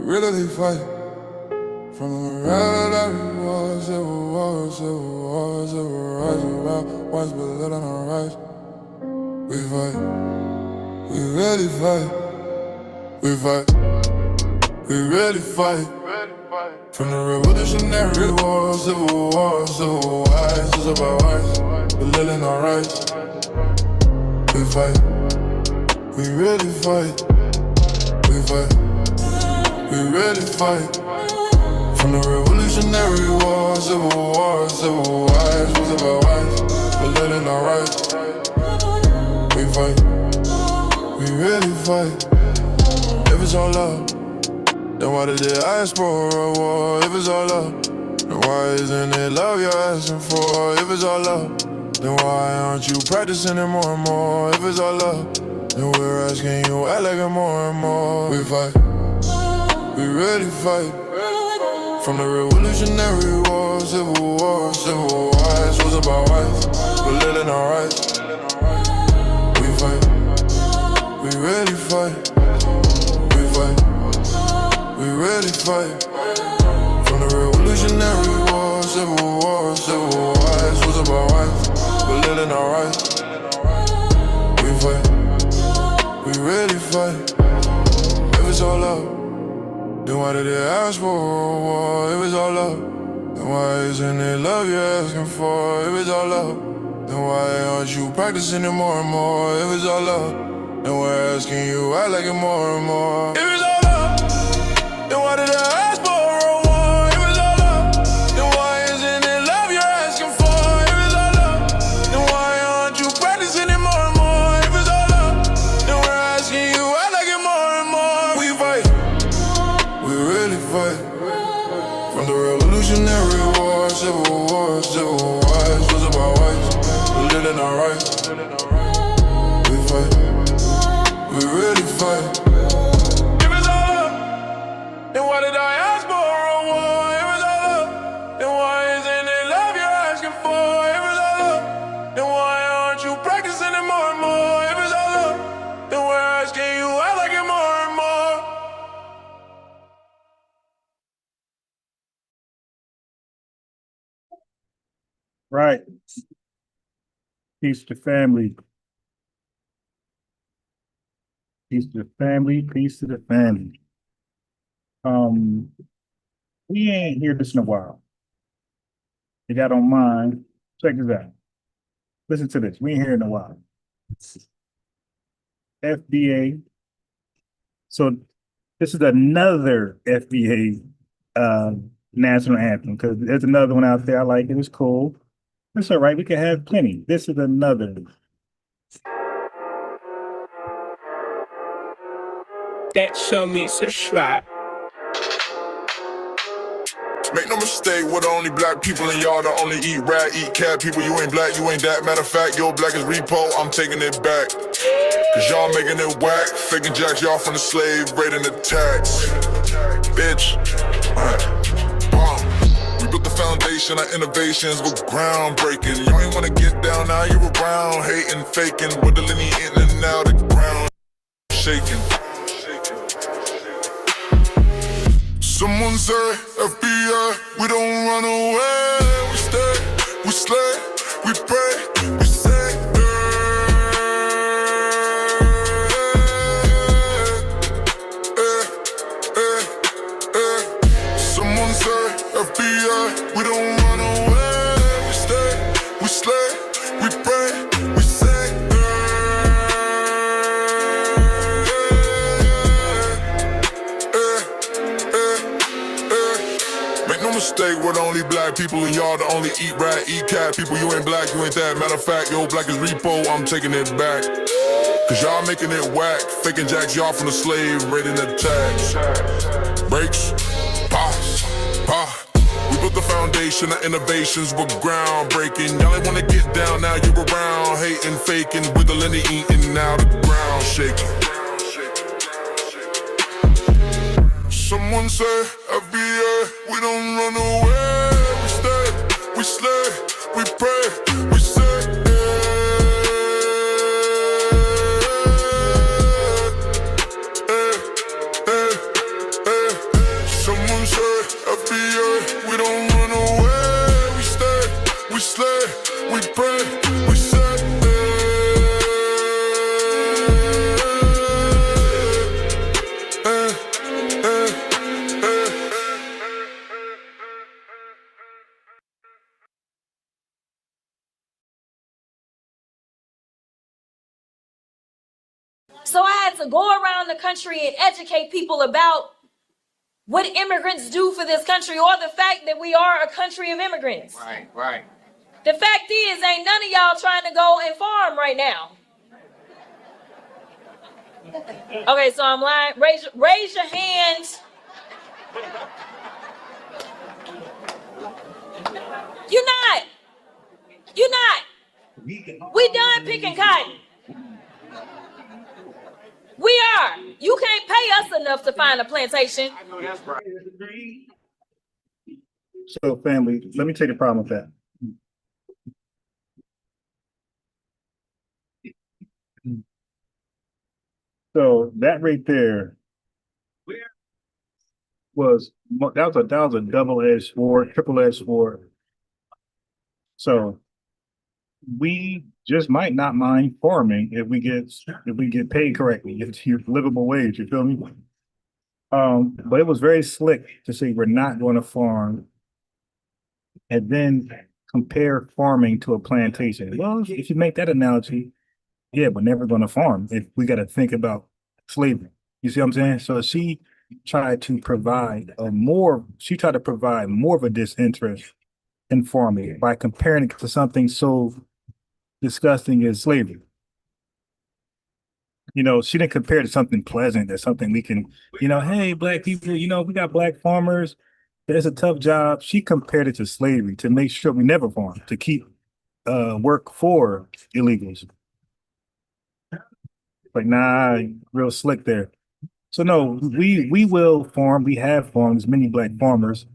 really fight. From the red that we was, it was, it was, it was rising around, once but let on our rise. We fight, we really fight. We fight, we really fight. From the revolutionary war, civil war, civil wars, it's about rights, we're living our rights. We fight, we really fight. We fight, we really fight. From the revolutionary war, civil wars, civil wars, it's about rights, we're living our rights. We fight, we really fight. If it's all love, then why did they ask for a war? If it's all love, then why isn't it love you're asking for? If it's all love, then why aren't you practicing it more and more? If it's all love, then we're asking you act like it more and more. We fight, we really fight. From the revolutionary war, civil war, civil wars, was about rights, we're living our rights. We fight, we really fight. We fight, we really fight. From the revolutionary war, civil war, civil wars, was about rights, we're living our rights. We fight, we really fight. If it's all love, then why did they ask for a war? If it's all love, then why isn't it love you're asking for? If it's all love, then why aren't you practicing it more and more? If it's all love, then we're asking you act like it more and more. If it's all love, then why did I ask for a war? If it's all love, then why isn't it love you're asking for? If it's all love, then why aren't you practicing it more and more? If it's all love, then we're asking you act like it more and more. We fight, we really fight. From the revolutionary war, civil war, civil wars, was about rights, we're living our rights. We fight, we really fight. If it's all love, then why did I ask for a war? If it's all love, then why isn't it love you're asking for? If it's all love, then why aren't you practicing it more and more? If it's all love, then we're asking you act like it more and more. Right. Peace to family. Peace to the family. Peace to the family. We ain't hear this in a while. If y'all don't mind, check this out. Listen to this. We ain't hear it in a while. FBA. So this is another FBA national anthem, because there's another one out there I like. It was cool. It's all right. We can have plenty. This is another. That show me subscribe. Make no mistake, we're the only black people in y'all that only eat rat, eat cat people. You ain't black, you ain't that. Matter of fact, your black is repo, I'm taking it back. Cause y'all making it whack, faking jacks, y'all from the slave, raiding the tax. Bitch. We built the foundation, our innovations were groundbreaking. Y'all ain't wanna get down, now you're around, hating, faking, with the linear in and out the ground, shaking. Someone say, FBI, we don't run away. We stay, we slay, we pray, we say, Someone say, FBI, we don't run away. We stay, we slay, we pray, we say, mistake, we're the only black people and y'all the only eat rat, eat cat people. You ain't black, you ain't that. Matter of fact, your black is repo, I'm taking it back. Cause y'all making it whack, faking jacks, y'all from the slave, raiding the tax. Breaks, pause, pause. We built the foundation, our innovations were groundbreaking. Y'all ain't wanna get down, now you're around, hating, faking, whittling and eating out the ground, shaking. Someone say, FBA, we don't run away. We stay, we slay, we pray, we say, Someone said, FBA, we don't run away. We stay, we slay, we pray, we say. So I had to go around the country and educate people about what immigrants do for this country, or the fact that we are a country of immigrants. Right. The fact is, ain't none of y'all trying to go and farm right now. Okay, so I'm lying. Raise your hands. You're not. We done picking cotton. We are. You can't pay us enough to find a plantation. I know that's right. So family, let me take a problem with that. So that right there was a double-edged sword, triple-edged sword. So we just might not mind farming if we get paid correctly, if it's your livable wage, you feel me? But it was very slick to say we're not going to farm and then compare farming to a plantation. Well, if you make that analogy, yeah, we're never going to farm if we got to think about slavery. You see what I'm saying? So she tried to provide more of a disinterest in farming by comparing it to something so disgusting as slavery. You know, she didn't compare it to something pleasant, that's something we can, hey, black people, we got black farmers. It's a tough job. She compared it to slavery to make sure we never farm, to keep work for illegals. Like, nah, real slick there. So no, we will farm. We have farmed, many black farmers.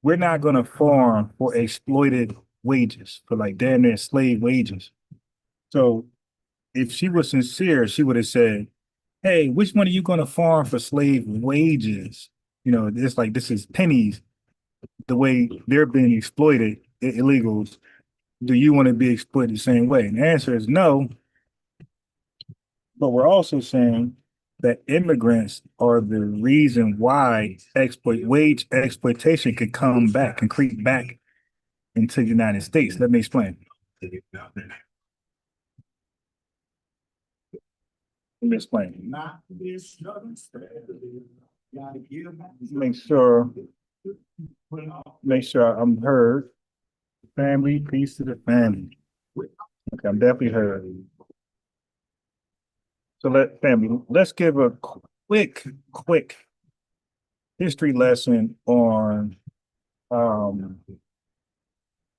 We're not going to farm for exploited wages, for like damn near slave wages. So if she was sincere, she would have said, hey, which one are you going to farm for slave wages? It's like, this is pennies, the way they're being exploited, illegals. Do you want to be exploited the same way? And the answer is no. But we're also saying that immigrants are the reason why wage exploitation can creep back into the United States. Let me explain. Make sure I'm heard. Family, peace to the family. Okay, I'm definitely heard. So let's give a quick history lesson on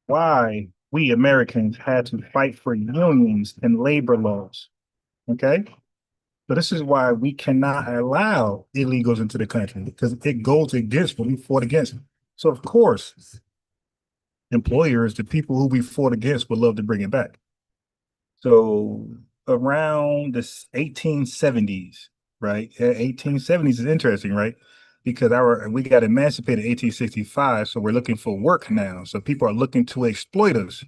why we Americans had to fight for unions and labor laws. Okay? So this is why we cannot allow illegals into the country, because it goes against what we fought against. So of course, employers, the people who we fought against, would love to bring it back. So around the 1870s, right? 1870s is interesting, right? Because we got emancipated in 1865, so we're looking for work now. So people are looking to exploit us.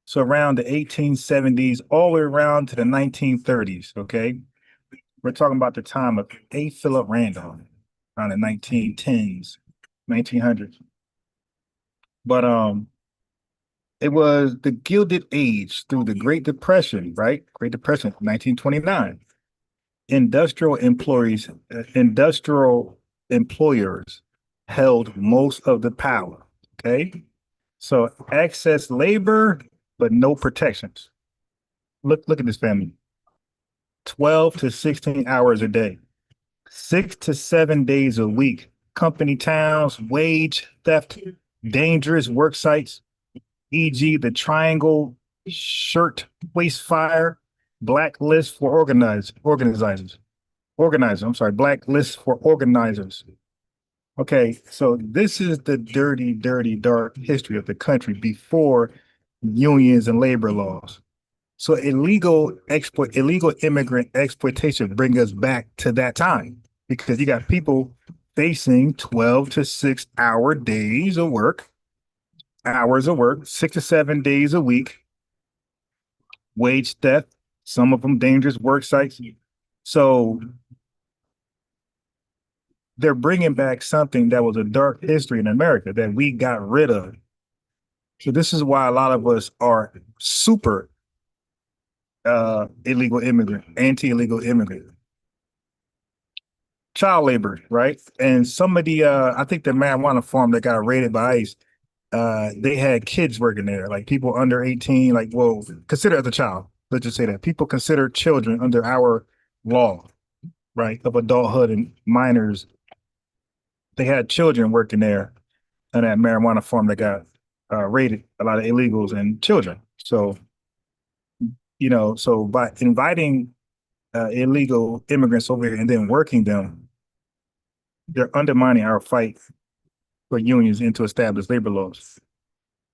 So around the 1870s, all the way around to the 1930s, okay? We're talking about the time of A. Philip Randolph, around the 1910s, 1900s. But it was the Gilded Age through the Great Depression, right? Great Depression, 1929. Industrial employers held most of the power, okay? So excess labor, but no protections. Look at this, family. 12 to 16 hours a day, 6 to 7 days a week. Company towns, wage theft, dangerous work sites, e.g. the Triangle Shirt Waste Fire, blacklist for blacklist for organizers. Okay, so this is the dirty, dark history of the country before unions and labor laws. So illegal immigrant exploitation bring us back to that time, because you got people facing 12 to 6 hour days of work, hours of work, 6 to 7 days a week, wage theft, some of them dangerous work sites. So they're bringing back something that was a dark history in America that we got rid of. So this is why a lot of us are super illegal immigrant, anti-illegal immigrant. Child labor, right? And some of the I think the marijuana farm that got raided by ICE, they had kids working there, like people under 18, like, well, considered as a child. Let's just say that. People consider children under our law, right, of adulthood and minors. They had children working there in that marijuana farm that got raided, a lot of illegals and children. So, so by inviting illegal immigrants over here and then working them, they're undermining our fight for unions and to establish labor laws.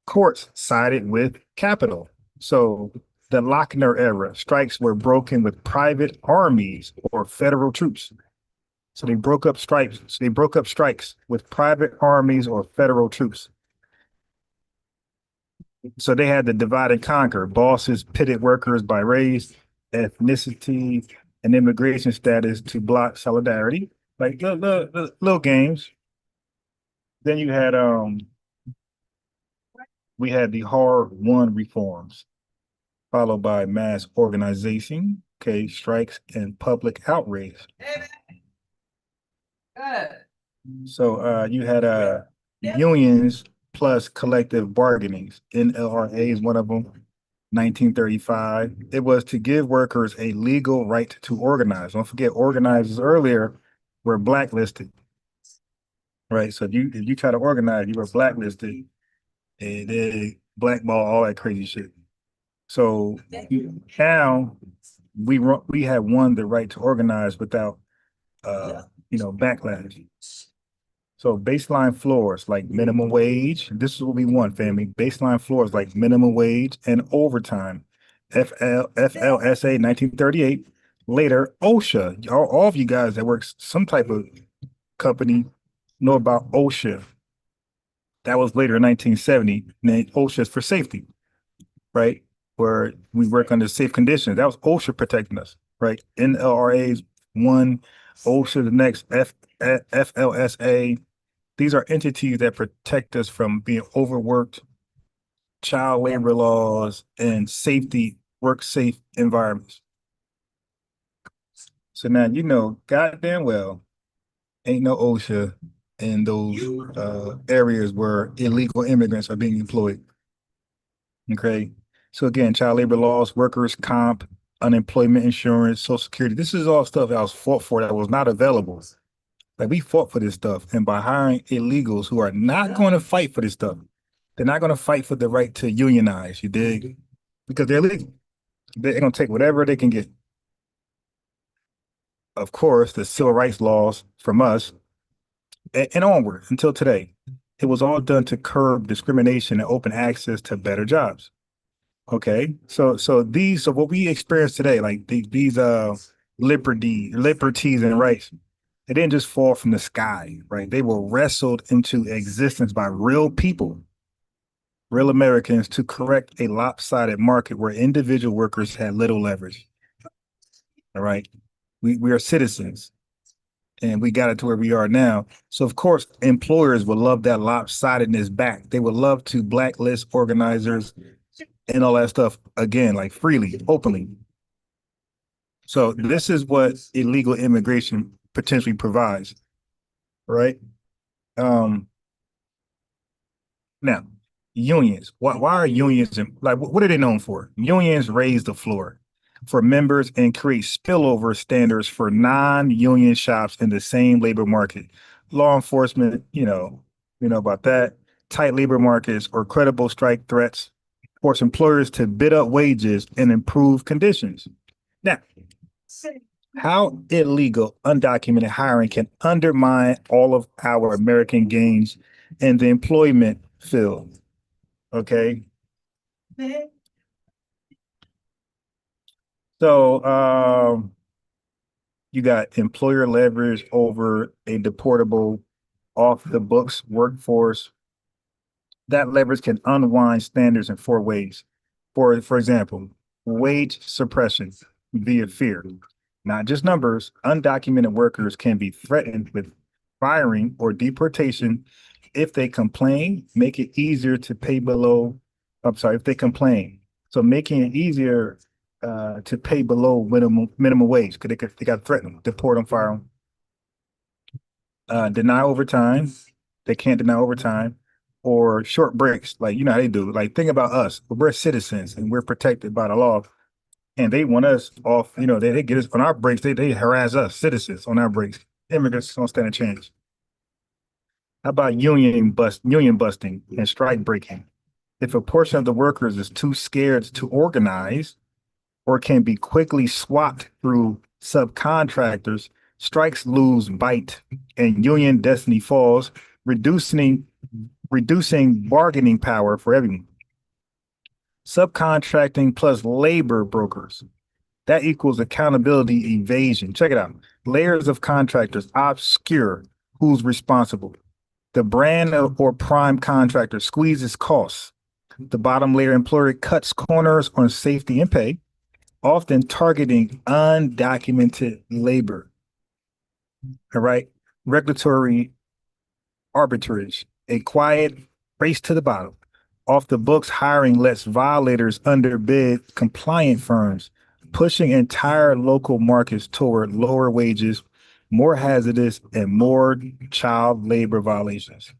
Courts sided with capital. So the Lochner era strikes were broken with private armies or federal troops. So they broke up strikes. So they broke up strikes with private armies or federal troops. So they had to divide and conquer. Bosses pitted workers by race, ethnicity, and immigration status to block solidarity. Like little games. Then you had we had the hard-won reforms, followed by mass organization, okay, strikes and public outrage. So you had unions plus collective bargainings. NLRA is one of them. 1935. It was to give workers a legal right to organize. Don't forget, organizers earlier were blacklisted, right? So if you try to organize, you were blacklisted, and they blackball, all that crazy shit. So now we have won the right to organize without backlash. So baseline floors like minimum wage. This is what we want, family. Baseline floors like minimum wage and overtime. FLSA 1938. Later, OSHA. All of you guys that work some type of company know about OSHA. That was later in 1970. And OSHA is for safety, right? Where we work under safe conditions. That was OSHA protecting us, right? NLRA's one, OSHA the next, FLSA. These are entities that protect us from being overworked, child labor laws, and safety, work safe environments. So now goddamn well, ain't no OSHA in those areas where illegal immigrants are being employed. Okay. So again, child labor laws, workers' comp, unemployment insurance, Social Security. This is all stuff that was fought for that was not available. Like we fought for this stuff, and by hiring illegals who are not going to fight for this stuff, they're not going to fight for the right to unionize. You dig? Because they're illegal. They're going to take whatever they can get. Of course, the civil rights laws from us and onward until today, it was all done to curb discrimination and open access to better jobs. Okay, so what we experience today, like these liberties and rights. They didn't just fall from the sky, right? They were wrestled into existence by real people, real Americans, to correct a lopsided market where individual workers had little leverage. All right. We are citizens, and we got it to where we are now. So of course, employers would love that lopsidedness back. They would love to blacklist organizers and all that stuff again, like freely, openly. So this is what illegal immigration potentially provides, right? Now, unions. Why are unions like what are they known for? Unions raise the floor for members and create spillover standards for non-union shops in the same labor market. Law enforcement, you know about that. Tight labor markets or credible strike threats force employers to bid up wages and improve conditions. Now, how illegal undocumented hiring can undermine all of our American gains in the employment field. Okay. So You got employer leverage over a deportable, off the books workforce. That leverage can unwind standards in 4 ways. For example, wage suppression via fear, not just numbers. Undocumented workers can be threatened with firing or deportation if they complain. Make it easier to pay below. I'm sorry, if they complain. So making it easier to pay below minimum wage because they got threatened, deport them, fire them. Deny overtime. They can't deny overtime. Or short breaks, like you know how they do. Like think about us. We're citizens and we're protected by the law. And they want us off, you know, they get us on our breaks, they harass us, citizens, on our breaks. Immigrants don't stand a chance. How about union busting and strike breaking? If a portion of the workers is too scared to organize or can be quickly swapped through subcontractors, strikes lose bite and union destiny falls, reducing bargaining power for everyone. Subcontracting plus labor brokers. That equals accountability evasion. Check it out. Layers of contractors obscure who's responsible. The brand or prime contractor squeezes costs. The bottom layer employer cuts corners on safety and pay, often targeting undocumented labor. All right. Regulatory arbitrage, a quiet race to the bottom. Off the books hiring lets violators underbid compliant firms, pushing entire local markets toward lower wages, more hazardous, and more child labor violations.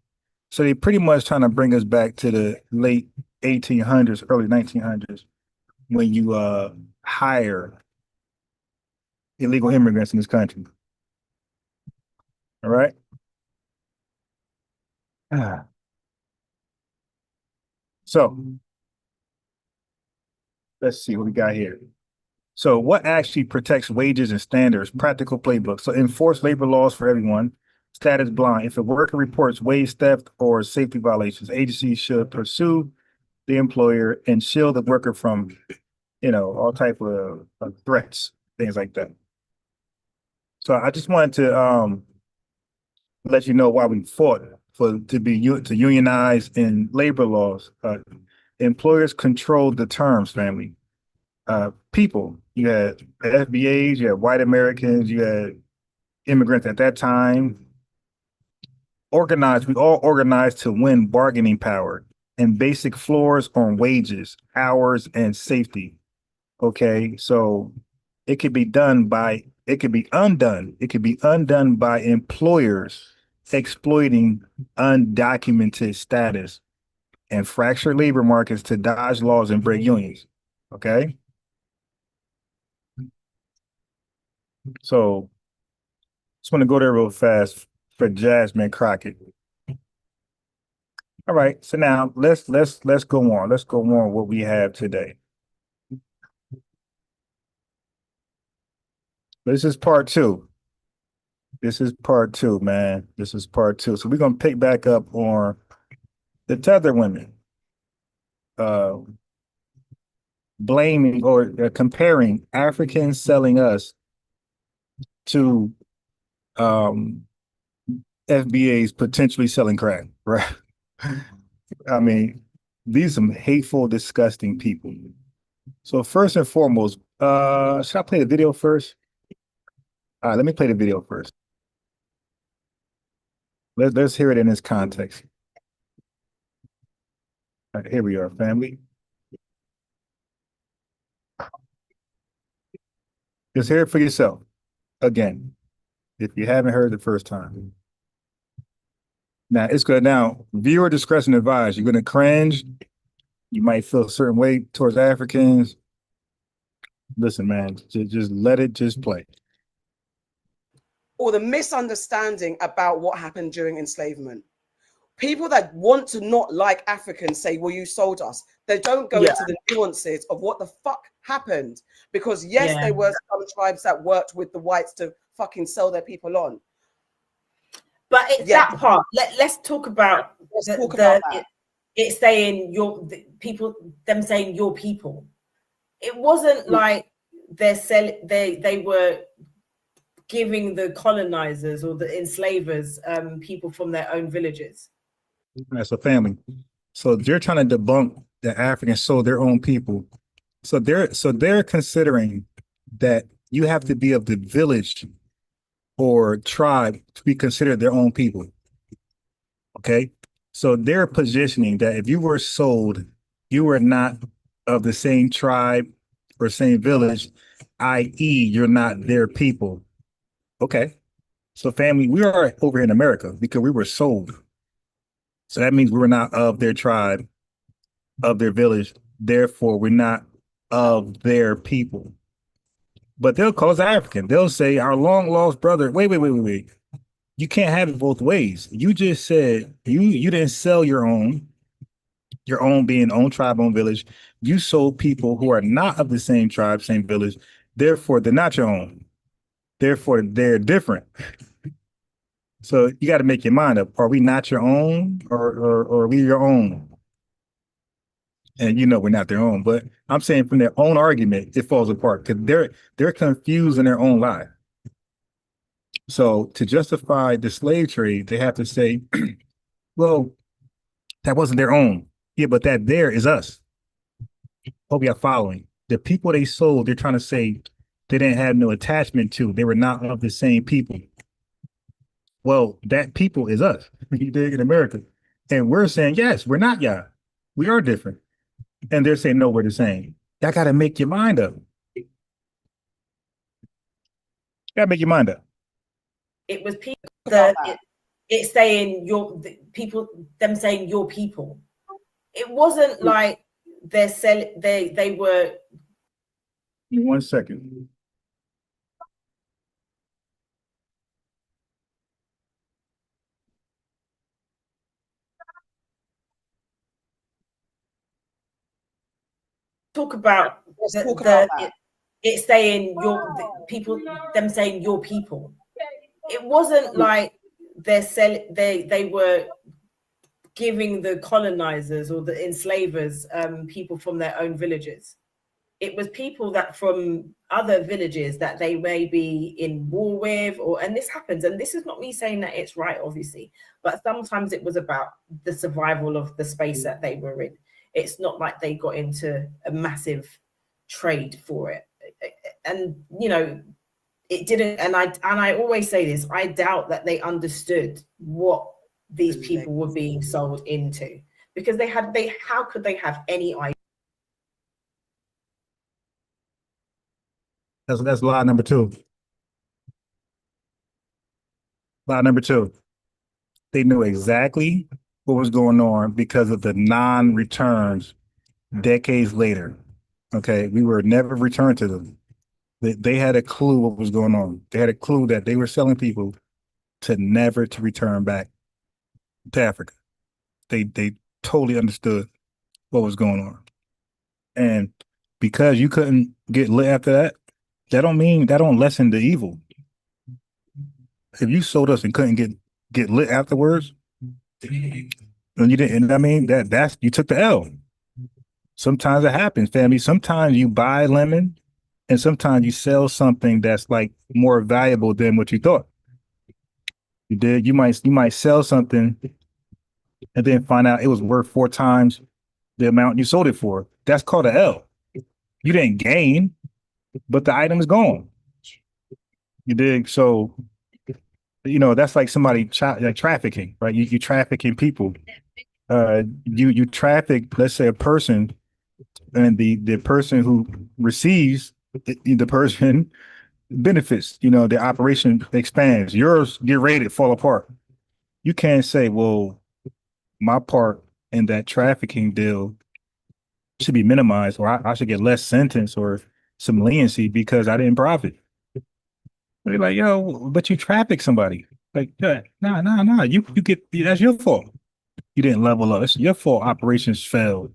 So they pretty much trying to bring us back to the late 1800s, early 1900s, when you hire illegal immigrants in this country. All right. So let's see what we got here. So what actually protects wages and standards? Practical playbook. So enforce labor laws for everyone. Status blind. If a worker reports wage theft or safety violations, agencies should pursue the employer and shield the worker from, you know, all type of threats, things like that. So I just wanted to let you know why we fought to unionize in labor laws. Employers controlled the terms, family. People, you had FBAs, you had white Americans, you had immigrants at that time. We all organized to win bargaining power and basic floors on wages, hours, and safety. Okay, so it could be undone by employers exploiting undocumented status and fractured labor markets to dodge laws and break unions. Okay. So just want to go there real fast for Jasmine Crockett. All right. So now let's go on. Let's go on what we have today. This is part 2. This is part 2, man. This is part 2. So we're gonna pick back up on the Tether women. Blaming or comparing Africans selling us to FBA's potentially selling crack, right? I mean, these are some hateful, disgusting people. So first and foremost, should I play the video first? All right, let me play the video first. Let's hear it in its context. All right, here we are, family. Just hear it for yourself. Again, if you haven't heard the first time. Now, it's good. Now, viewer discretion advised. You're going to cringe. You might feel a certain way towards Africans. Listen, man, just let it just play. Or the misunderstanding about what happened during enslavement. People that want to not like Africans say, well, you sold us. They don't go into the nuances of what the fuck happened. Because yes, there were some tribes that worked with the whites to fucking sell their people on. But it's that part. Let's talk about that. It's saying them saying your people. It wasn't like they were giving the colonizers or the enslavers people from their own villages. That's a family. So they're trying to debunk that Africans sold their own people. So they're considering that you have to be of the village or tribe to be considered their own people. Okay. So they're positioning that if you were sold, you were not of the same tribe or same village, i.e., you're not their people. Okay. So family, we are over in America because we were sold. So that means we were not of their tribe, of their village. Therefore, we're not of their people. But they'll call us African. They'll say our long lost brother. Wait. You can't have it both ways. You just said you didn't sell your own being own tribe, own village. You sold people who are not of the same tribe, same village. Therefore, they're not your own. Therefore, they're different. So you got to make your mind up. Are we not your own or are we your own? And we're not their own. But I'm saying from their own argument, it falls apart because they're confused in their own lie. So to justify the slave trade, they have to say, well, that wasn't their own. Yeah, but that there is us. Hope you're following. The people they sold, they're trying to say they didn't have no attachment to. They were not of the same people. Well, that people is us. You dig, in America. And we're saying, yes, we're not y'all. We are different. And they're saying, no, we're the same. Y'all got to make your mind up. You got to make your mind up. It was people that it's saying them saying your people. It wasn't like they were. 1 second. Talk about it's saying them saying your people. It wasn't like they were giving the colonizers or the enslavers people from their own villages. It was people that from other villages that they may be in war with, and this happens. And this is not me saying that it's right, obviously, but sometimes it was about the survival of the space that they were in. It's not like they got into a massive trade for it. And, it didn't. And I always say this, I doubt that they understood what these people were being sold into, because how could they have any idea? That's lie number two. Lie number two. They knew exactly what was going on because of the non-returns decades later. Okay, we were never returned to them. They had a clue what was going on. They had a clue that they were selling people to never to return back to Africa. They totally understood what was going on. And because you couldn't get lit after that, that don't lessen the evil. If you sold us and couldn't get lit afterwards, and you didn't, that's you took the L. Sometimes it happens, family. Sometimes you buy lemon and sometimes you sell something that's like more valuable than what you thought. You did. You might sell something and then find out it was worth 4 times the amount you sold it for. That's called an L. You didn't gain, but the item is gone. You dig? So, that's like somebody like trafficking, right? You trafficking people. You traffic, let's say, a person, and the person who receives the person benefits. The operation expands. Yours get ready to fall apart. You can't say, well, my part in that trafficking deal should be minimized, or I should get less sentence or some leniency because I didn't profit. They're like, yo, but you traffic somebody. Like, nah. You get, that's your fault. You didn't level up. It's your fault. Operations failed.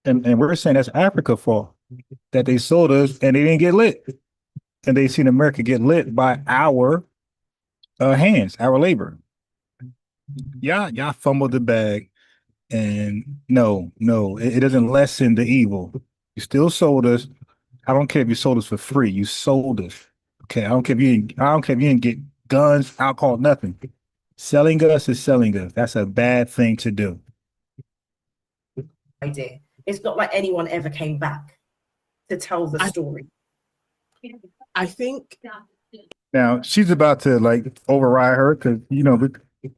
And we're saying that's Africa's fault that they sold us and they didn't get lit. And they seen America get lit by our hands, our labor. Y'all fumbled the bag. And no, it doesn't lessen the evil. You still sold us. I don't care if you sold us for free. You sold us. Okay, I don't care if you didn't get guns, alcohol, nothing. Selling us is selling us. That's a bad thing to do. Idea. It's not like anyone ever came back to tell the story. I think Now she's about to like override her because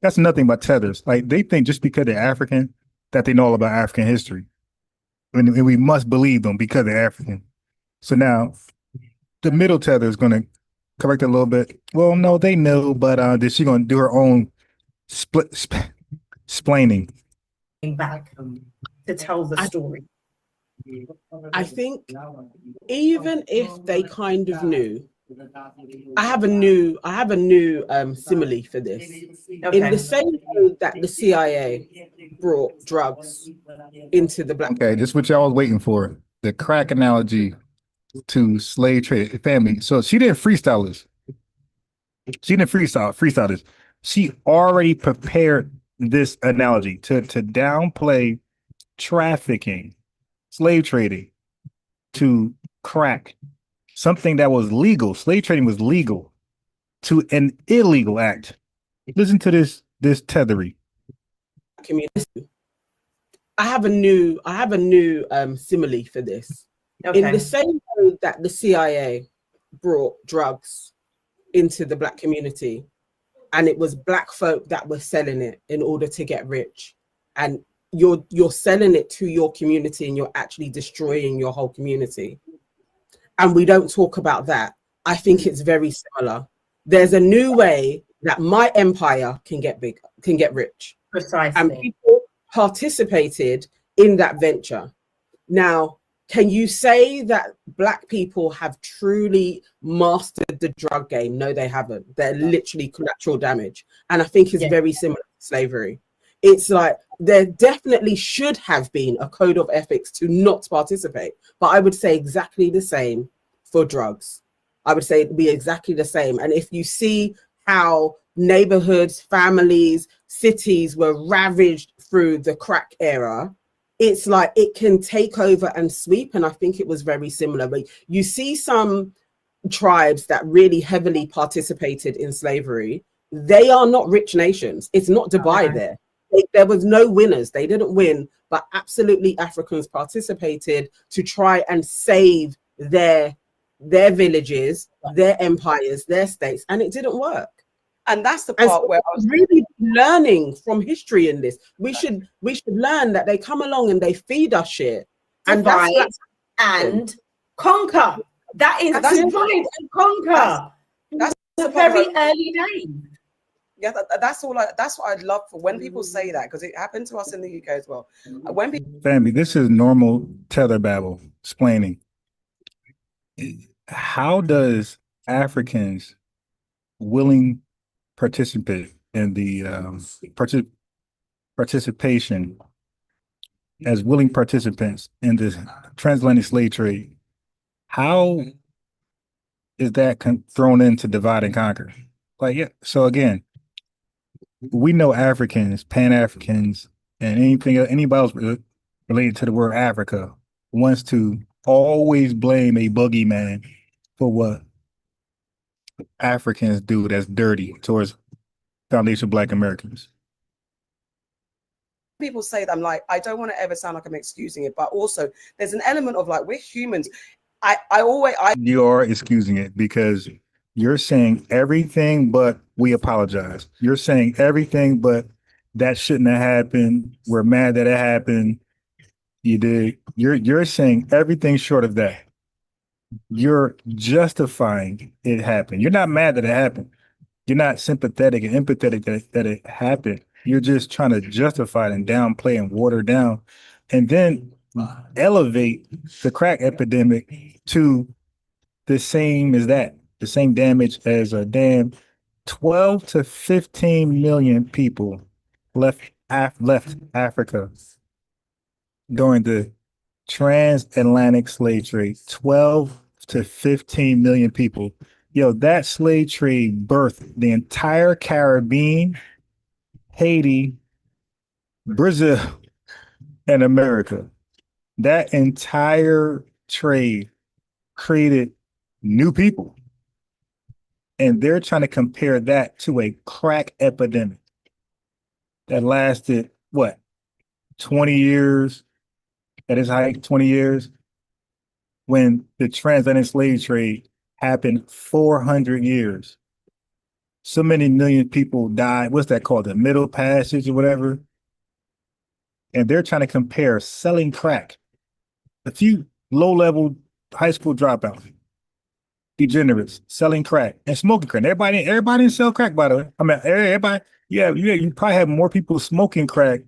that's nothing but tethers. Like they think just because they're African that they know all about African history, and we must believe them because they're African. So now the middle tether is going to correct it a little bit. Well, no, they know, but is she going to do her own splaining? Back to tell the story. I think even if they kind of knew, I have a new simile for this. Okay. In the same way that the CIA brought drugs into the black. Okay, this is what y'all was waiting for. The crack analogy to slave trade family. So she didn't freestyle this. She didn't freestyle this. She already prepared this analogy to downplay trafficking, slave trading, to crack, something that was legal. Slave trading was legal, to an illegal act. Listen to this tethery. Community. I have a new simile for this. Okay. In the same way that the CIA brought drugs into the black community, and it was black folk that were selling it in order to get rich, and you're selling it to your community and you're actually destroying your whole community, and we don't talk about that. I think it's very similar. There's a new way that my empire can get big, can get rich. Precisely. And people participated in that venture. Now, can you say that black people have truly mastered the drug game? No, they haven't. They're literally collateral damage. And I think it's very similar to slavery. It's like there definitely should have been a code of ethics to not participate. But I would say exactly the same for drugs. I would say it'd be exactly the same. And if you see how neighborhoods, families, cities were ravaged through the crack era, it's like it can take over and sweep. And I think it was very similar. But you see some tribes that really heavily participated in slavery. They are not rich nations. It's not Dubai there. There was no winners. They didn't win, but absolutely Africans participated to try and save their villages, their empires, their states, and it didn't work. And that's the part so where I was really learning from history in this. We should learn that they come along and they feed us shit, and and conquer. That is that's divide and conquer. That's the very early days. Yeah, that's what I'd love for when people say that, because it happened to us in the UK as well. When people Family, this is normal tether babble explaining. How does Africans willing participate in the participation as willing participants in this transatlantic slave trade, how is that thrown into divide and conquer? Like, yeah, so again, we know Africans, Pan-Africans, and anybody else related to the word Africa wants to always blame a boogeyman for what Africans do that's dirty towards foundation Black Americans. people say that, I'm like, I don't want to ever sound like I'm excusing it, but also there's an element of like, we're humans. You are excusing it because you're saying everything but we apologize. You're saying everything but that shouldn't have happened. We're mad that it happened. You did. You're saying everything short of that. You're justifying it happened. You're not mad that it happened. You're not sympathetic and empathetic that it happened. You're just trying to justify it and downplay and water down, and then elevate the crack epidemic to the same as that, the same damage as a damn 12 to 15 million people left Africa during the transatlantic slave trade. 12 to 15 million people. Yo, that slave trade birthed the entire Caribbean, Haiti, Brazil, and America. That entire trade created new people. And they're trying to compare that to a crack epidemic that lasted, what, 20 years at its height, 20 years, when the transatlantic slave trade happened 400 years. So many million people died. What's that called? The Middle Passage or whatever. And they're trying to compare selling crack. A few low-level high school dropouts, degenerates, selling crack and smoking crack. Everybody didn't sell crack, by the way. I mean, everybody, you probably have more people smoking crack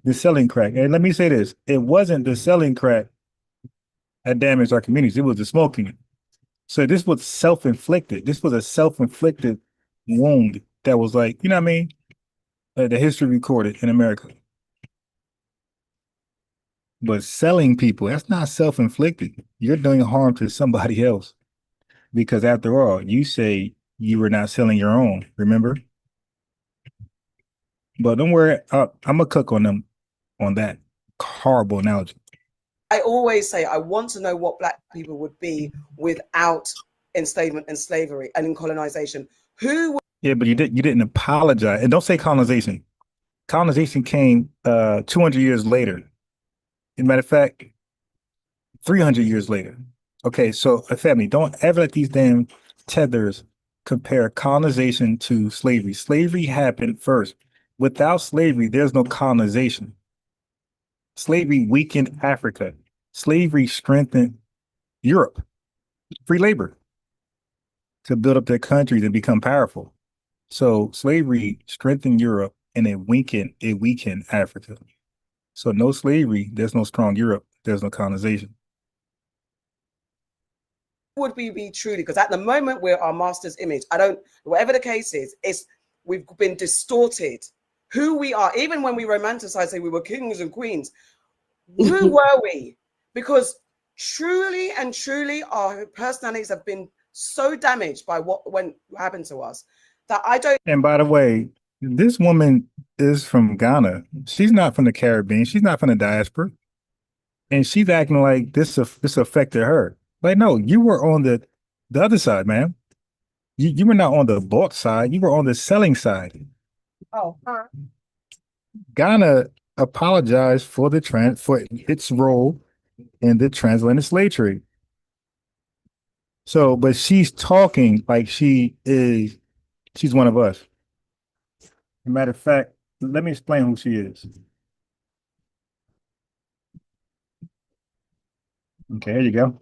than selling crack. And let me say this, it wasn't the selling crack that damaged our communities, it was the smoking. So this was self-inflicted. This was a self-inflicted wound that was like, you know what I mean? The history recorded in America. But selling people, that's not self-inflicted. You're doing harm to somebody else. Because after all, you say you were not selling your own, remember? But don't worry, I'm gonna cook on them on that horrible analogy. I always say I want to know what Black people would be without enslavement and slavery and in colonization. Who would— Yeah, but you didn't apologize. And don't say colonization. Colonization came 200 years later. As a matter of fact, 300 years later. Okay, so family, don't ever let these damn tethers compare colonization to slavery. Slavery happened first. Without slavery, there's no colonization. Slavery weakened Africa. Slavery strengthened Europe. Free labor to build up their countries and become powerful. So slavery strengthened Europe and it weakened Africa. So no slavery, there's no strong Europe, there's no colonization. would we be truly? Because at the moment we're our master's image. Whatever the case is, we've been distorted. Who we are, even when we romanticize, say we were kings and queens, who were we? Because truly and truly our personalities have been so damaged by what happened to us that I don't. And by the way, this woman is from Ghana. She's not from the Caribbean. She's not from the diaspora. And she's acting like this affected her. Like, no, you were on the other side, man. You were not on the bought side. You were on the selling side. Oh, Ghana apologized for its role in the transatlantic slave trade. So, but she's talking like she's one of us. As a matter of fact, let me explain who she is. Okay, here you go.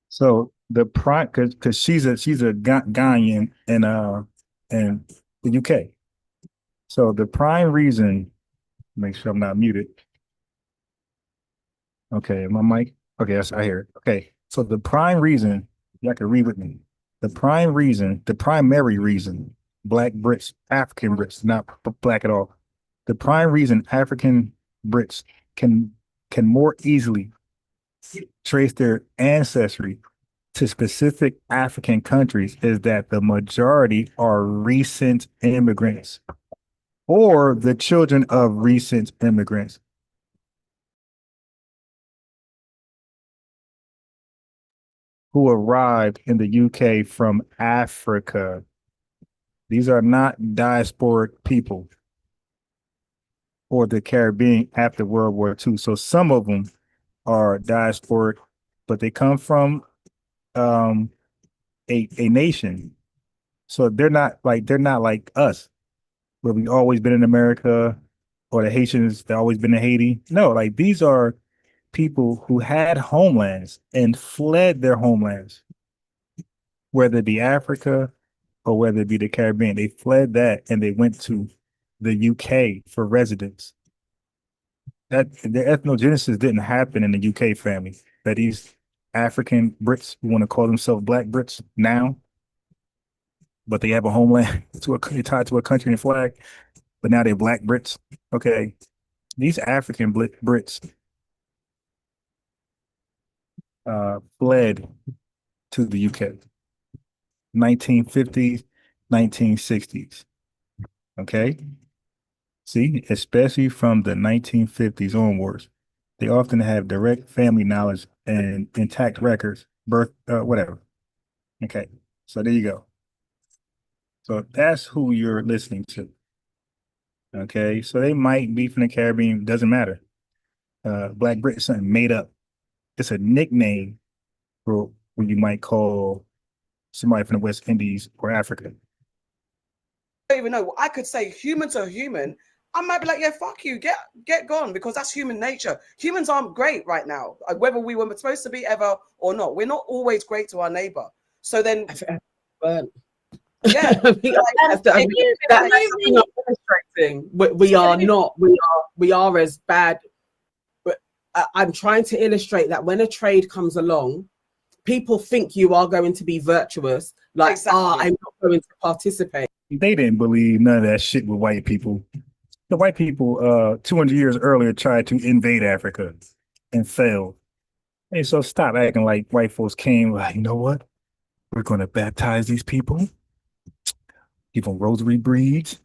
So the prime, because she's a Ghanaian in the UK. So the prime reason, make sure I'm not muted. Okay, my mic. Okay, I hear it. Okay, so the prime reason, y'all can read with me. The primary reason, Black Brits, African Brits, not Black at all. The prime reason African Brits can more easily trace their ancestry to specific African countries is that the majority are recent immigrants or the children of recent immigrants. Who arrived in the UK from Africa. These are not diasporic people or the Caribbean after World War II. So some of them are diasporic, but they come from a nation. So they're not like us, where we've always been in America, or the Haitians that always been in Haiti. No, like these are people who had homelands and fled their homelands, whether it be Africa or whether it be the Caribbean. They fled that and they went to the UK for residence. That their ethnogenesis didn't happen in the UK, family. That these African Brits who want to call themselves Black Brits now, but they have a homeland tied to a country and flag, but now they're Black Brits. Okay, these African Brits fled to the UK, 1950s, 1960s. Okay. See, especially from the 1950s onwards, they often have direct family knowledge and intact records, birth, whatever. Okay, so there you go. So that's who you're listening to. Okay, so they might be from the Caribbean, doesn't matter. Black Brit is something made up. It's a nickname for what you might call somebody from the West Indies or Africa. I don't even know. I could say human to human. I might be like, yeah, fuck you, get gone, because that's human nature. Humans aren't great right now, whether we were supposed to be ever or not. We're not always great to our neighbor. So then, yeah, that's illustrating. We are not. We are as bad. But I'm trying to illustrate that when a trade comes along, people think you are going to be virtuous. Like, I'm not going to participate. They didn't believe none of that shit with white people. The white people 200 years earlier tried to invade Africa and failed. And so stop acting like white folks came like, you know what? We're going to baptize these people, give them rosary beads,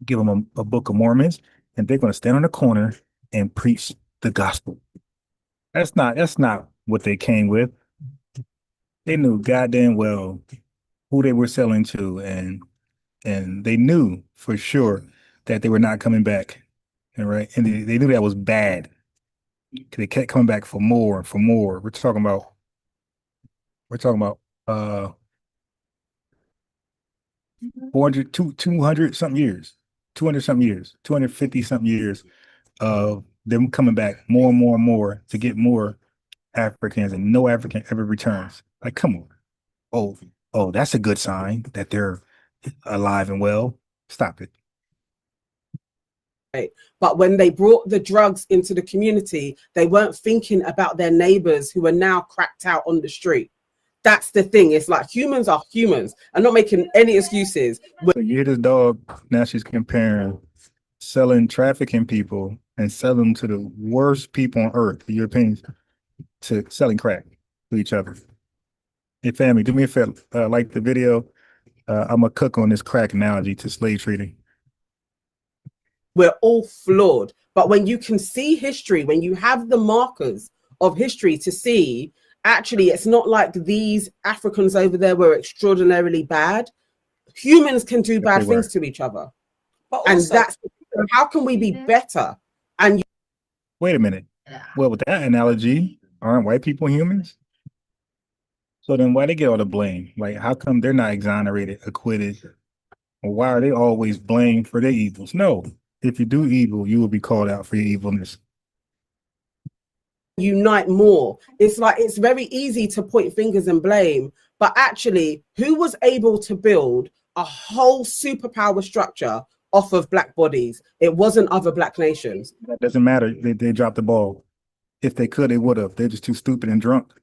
give them a Book of Mormons, and they're going to stand on the corner and preach the gospel. That's not what they came with. They knew goddamn well who they were selling to, and they knew for sure that they were not coming back. All right. And they knew that was bad. They kept coming back for more and for more. We're talking about 400, 200 something years, 200 something years, 250 something years of them coming back more and more and more to get more Africans, and no African ever returns. Like, come on. Oh, that's a good sign that they're alive and well. Stop it. But when they brought the drugs into the community, they weren't thinking about their neighbors who are now cracked out on the street. That's the thing. It's like humans are humans. I'm not making any excuses. So you hear this dog, now she's comparing selling trafficking people and selling them to the worst people on earth, the Europeans, to selling crack to each other. Hey, family, do me a favor, like the video. I'm going to cook on this crack analogy to slave trading. We're all flawed. But when you can see history, when you have the markers of history to see, actually, it's not like these Africans over there were extraordinarily bad. Humans can do bad things to each other. But and also, that's how can we be better? And wait a minute. Well, with that analogy, aren't white people humans? So then why they get all the blame? Like, how come they're not exonerated, acquitted? Or why are they always blamed for their evils? No. If you do evil, you will be called out for your evilness. Unite more. It's like it's very easy to point fingers and blame, but actually, who was able to build a whole superpower structure off of black bodies? It wasn't other black nations. That doesn't matter. They dropped the ball. If they could, they would have. They're just too stupid and drunk.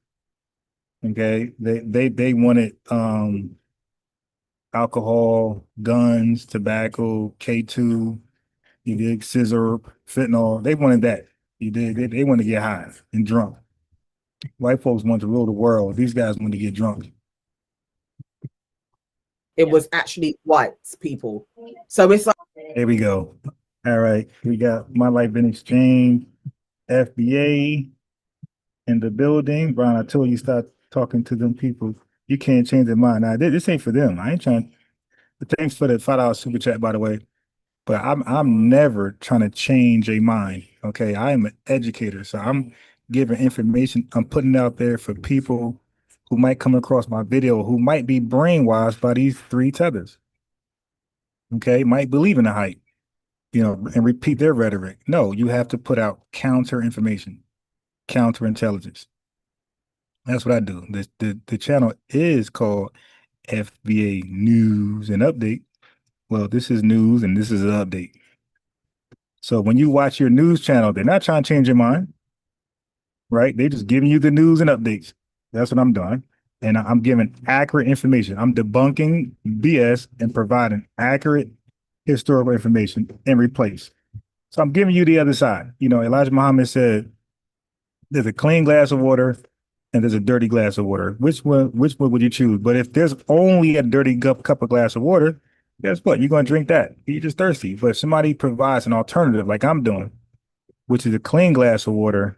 Okay, they wanted alcohol, guns, tobacco, K2. You did scissor, fentanyl. They wanted that. You did. They wanted to get high and drunk. White folks want to rule the world. These guys want to get drunk. It was actually white people. So it's like, here we go. All right, we got My Life in Exchange, FBA in the building. Brian, I told you start talking to them people. You can't change their mind. Now, this ain't for them. I ain't trying. Thanks for the $5 super chat, by the way. But I'm never trying to change a mind. Okay, I am an educator, so I'm giving information. I'm putting it out there for people who might come across my video who might be brainwashed by these three tethers. Okay, might believe in the hype, and repeat their rhetoric. No, you have to put out counter information, counter intelligence. That's what I do. The channel is called FBA News and Update. Well, this is news and this is an update. So when you watch your news channel, they're not trying to change your mind, right? They're just giving you the news and updates. That's what I'm doing. And I'm giving accurate information. I'm debunking BS and providing accurate historical information in replace. So I'm giving you the other side. Elijah Muhammad said, there's a clean glass of water and there's a dirty glass of water. Which one would you choose? But if there's only a dirty cup of glass of water, guess what? You're going to drink that. You're just thirsty. But if somebody provides an alternative like I'm doing, which is a clean glass of water,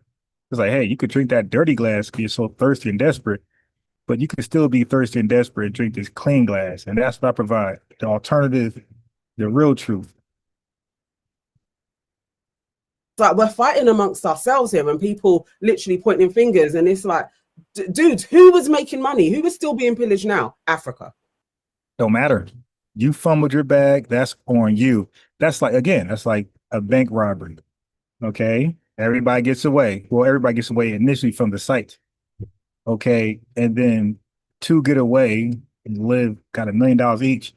it's like, hey, you could drink that dirty glass because you're so thirsty and desperate. but you can still be thirsty and desperate and drink this clean glass. And that's what I provide. The alternative, the real truth. Like we're fighting amongst ourselves here and people literally pointing fingers, and it's like, dude, who was making money? Who is still being pillaged now? Africa. Don't matter. You fumbled your bag, that's on you. That's like, again, that's like a bank robbery. Okay. Everybody gets away. Well, everybody gets away initially from the site. Okay. And then two get away and got $1 million each.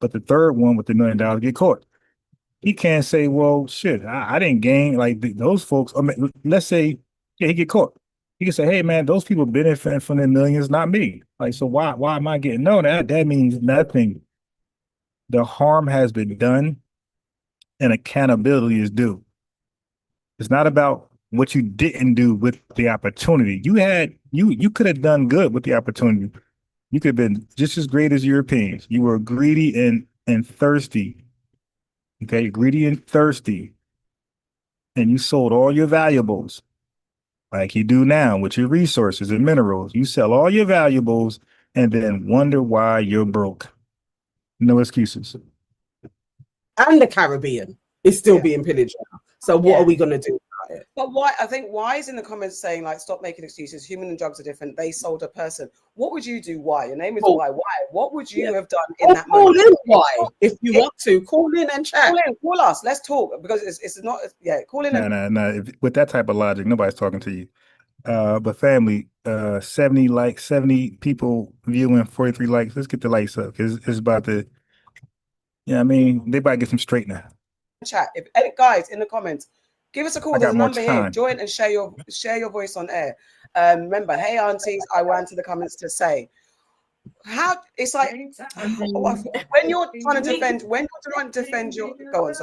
But the third one with the $1 million get caught. He can't say, well, shit, I didn't gain like those folks. I mean, let's say, yeah, he get caught. He can say, hey man, those people benefiting from the millions, not me. Like, so why am I getting no? That means nothing. The harm has been done and accountability is due. It's not about what you didn't do with the opportunity. You could have done good with the opportunity. You could have been just as great as Europeans. You were greedy and thirsty. Okay, greedy and thirsty. And you sold all your valuables like you do now with your resources and minerals. You sell all your valuables and then wonder why you're broke. No excuses. And the Caribbean is still being pillaged now. So what are we going to do about it? But why? I think why is in the comments saying like, stop making excuses. Human and drugs are different. They sold a person. What would you do? Why? Your name is why. Why? What would you have done in that call moment? in why if you want to. Call in and chat. Call us. Let's talk because it's not. Yeah, call in. No. With that type of logic, nobody's talking to you. But family, 70 people viewing, 43 likes. Let's get the likes up. It's about to. Yeah, I mean, they about to get some straight now. Chat. If guys in the comments, give us a call. There's a number here. Join and share your voice on air. Remember, hey aunties, I went to the comments to say how it's like when you're trying to defend your go on.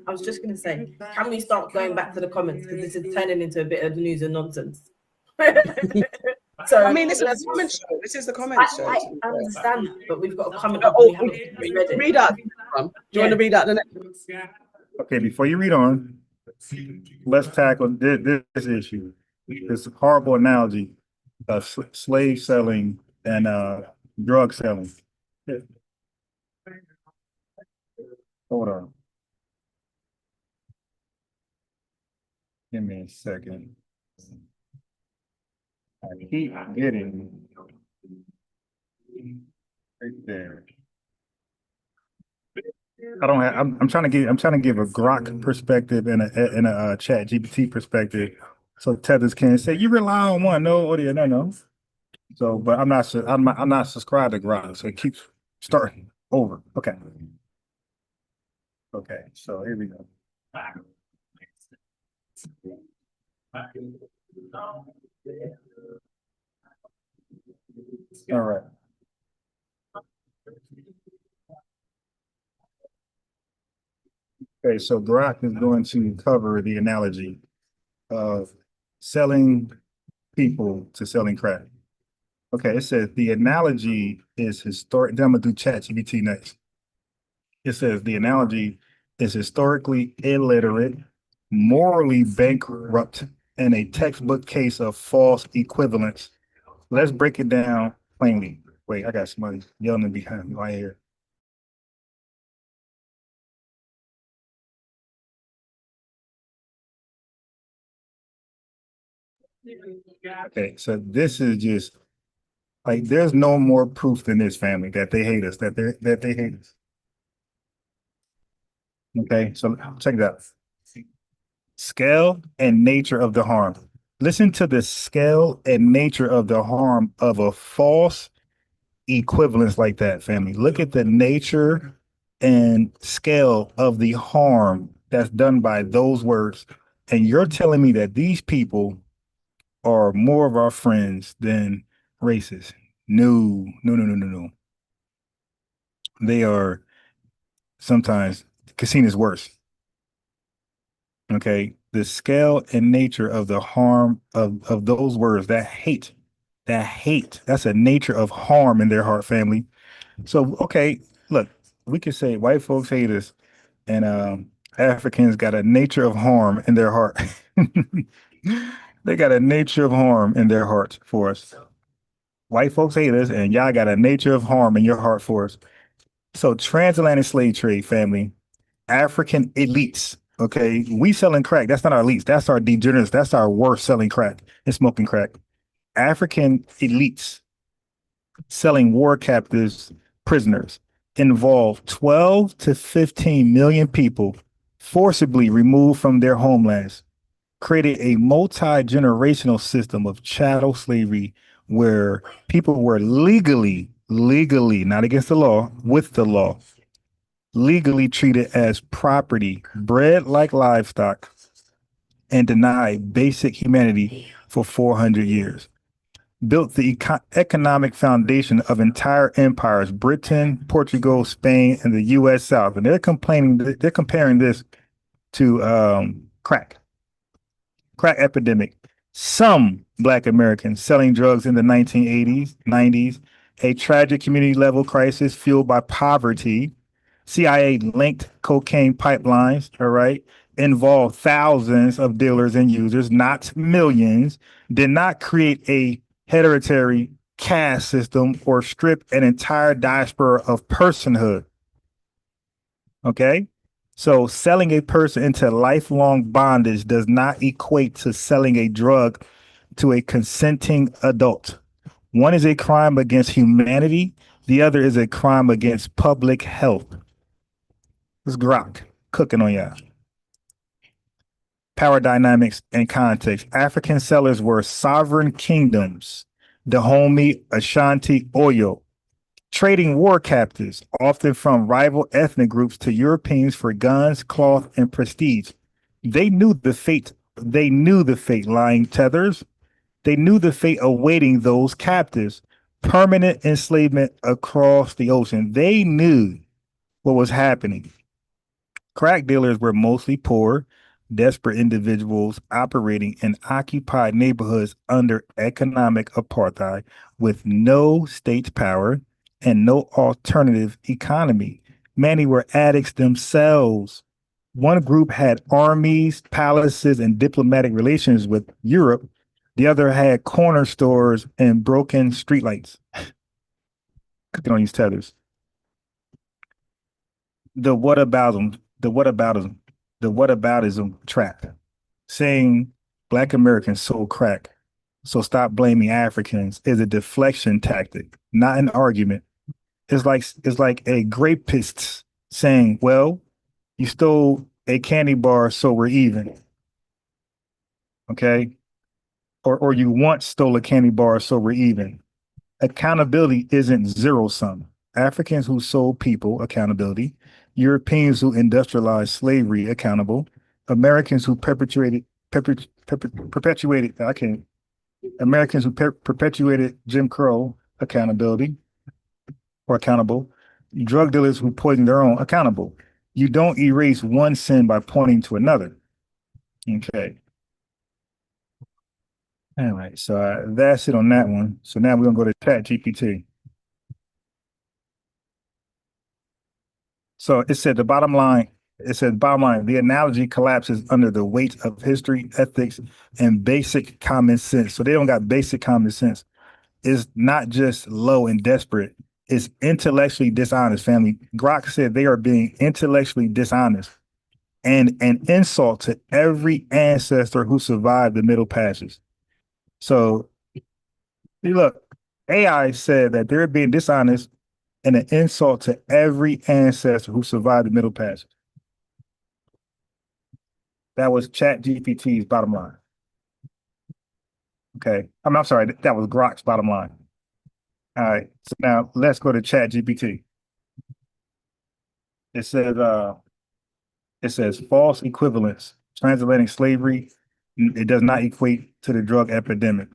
I was just going to say, can we start going back to the comments because this is turning into a bit of news and nonsense. So I mean, this is the comment show. This is the comment show. I understand that, but we've got a comment. Read out. Do you want to read out the next? Okay, before you read on, let's tackle this issue. This horrible analogy of slave selling and drug selling. Hold on. Give me a second. I keep getting right there. I'm trying to give a Grok perspective and a Chat GPT perspective. So Tethers can say you rely on one, no audio, no. So, but I'm not subscribed to Grok, so it keeps starting over. Okay. So here we go. All right. Okay, so Grok is going to cover the analogy of selling people to selling crack. Okay, it says the analogy is historic. Then I'm gonna do ChatGPT next. It says the analogy is historically illiterate, morally bankrupt, and a textbook case of false equivalence. Let's break it down plainly. Wait, I got somebody yelling behind me right here. Okay, so this is just like there's no more proof than this, family, that they hate us, that they hate us. Okay, so check it out. Scale and nature of the harm. Listen to the scale and nature of the harm of a false equivalence like that, family. Look at the nature and scale of the harm that's done by those words. And you're telling me that these people are more of our friends than racists? No. They are sometimes Casina's worse. Okay. The scale and nature of the harm of those words, that hate, that's a nature of harm in their heart, family. So, okay, look, we could say white folks hate us and Africans got a nature of harm in their heart. They got a nature of harm in their hearts for us. White folks hate us, and y'all got a nature of harm in your heart for us. So transatlantic slave trade, family, African elites. Okay, we selling crack. That's not our elites. That's our degenerates. That's our worst selling crack and smoking crack. African elites selling war captives, prisoners, involved 12 to 15 million people forcibly removed from their homelands, created a multi-generational system of chattel slavery where people were legally, not against the law, with the law, legally treated as property, bred like livestock, and denied basic humanity for 400 years. Built the economic foundation of entire empires, Britain, Portugal, Spain, and the U.S. South. And they're comparing this to crack epidemic. Some Black Americans selling drugs in the 1980s, 90s, a tragic community level crisis fueled by poverty, CIA linked cocaine pipelines, all right, involved thousands of dealers and users, not millions, did not create a hereditary caste system or strip an entire diaspora of personhood. Okay? So selling a person into lifelong bondage does not equate to selling a drug to a consenting adult. One is a crime against humanity. The other is a crime against public health. It's Grok cooking on y'all. Power dynamics and context. African sellers were sovereign kingdoms, Dahomey, Ashanti, Oyo, trading war captives, often from rival ethnic groups, to Europeans for guns, cloth, and prestige. They knew the fate. They knew the fate lying tethers. They knew the fate awaiting those captives. Permanent enslavement across the ocean. They knew what was happening. Crack dealers were mostly poor, desperate individuals operating in occupied neighborhoods under economic apartheid with no state power and no alternative economy. Many were addicts themselves. One group had armies, palaces, and diplomatic relations with Europe. The other had corner stores and broken streetlights. Cooking on these tethers. The whataboutism trap, saying Black Americans sold crack, so stop blaming Africans, is a deflection tactic, not an argument. It's like a grapist saying, well, you stole a candy bar, so we're even. Okay? Or you once stole a candy bar, so we're even. Accountability isn't zero sum. Africans who sold people, accountability. Europeans who industrialized slavery, accountable. Americans who perpetuated Jim Crow, accountability or accountable. Drug dealers who poison their own, accountable. You don't erase one sin by pointing to another. Okay. All right, so that's it on that one. So now we're gonna go to ChatGPT. So it said the bottom line, the analogy collapses under the weight of history, ethics, and basic common sense. So they don't got basic common sense. It's not just low and desperate. It's intellectually dishonest, family. Grok said they are being intellectually dishonest and an insult to every ancestor who survived the Middle Passage. So look, AI said that they're being dishonest and an insult to every ancestor who survived the Middle Passage. That was ChatGPT's bottom line. Okay. I'm sorry, that was Grok's bottom line. All right. So now let's go to ChatGPT. It says false equivalence, transatlantic slavery. It does not equate to the drug epidemic.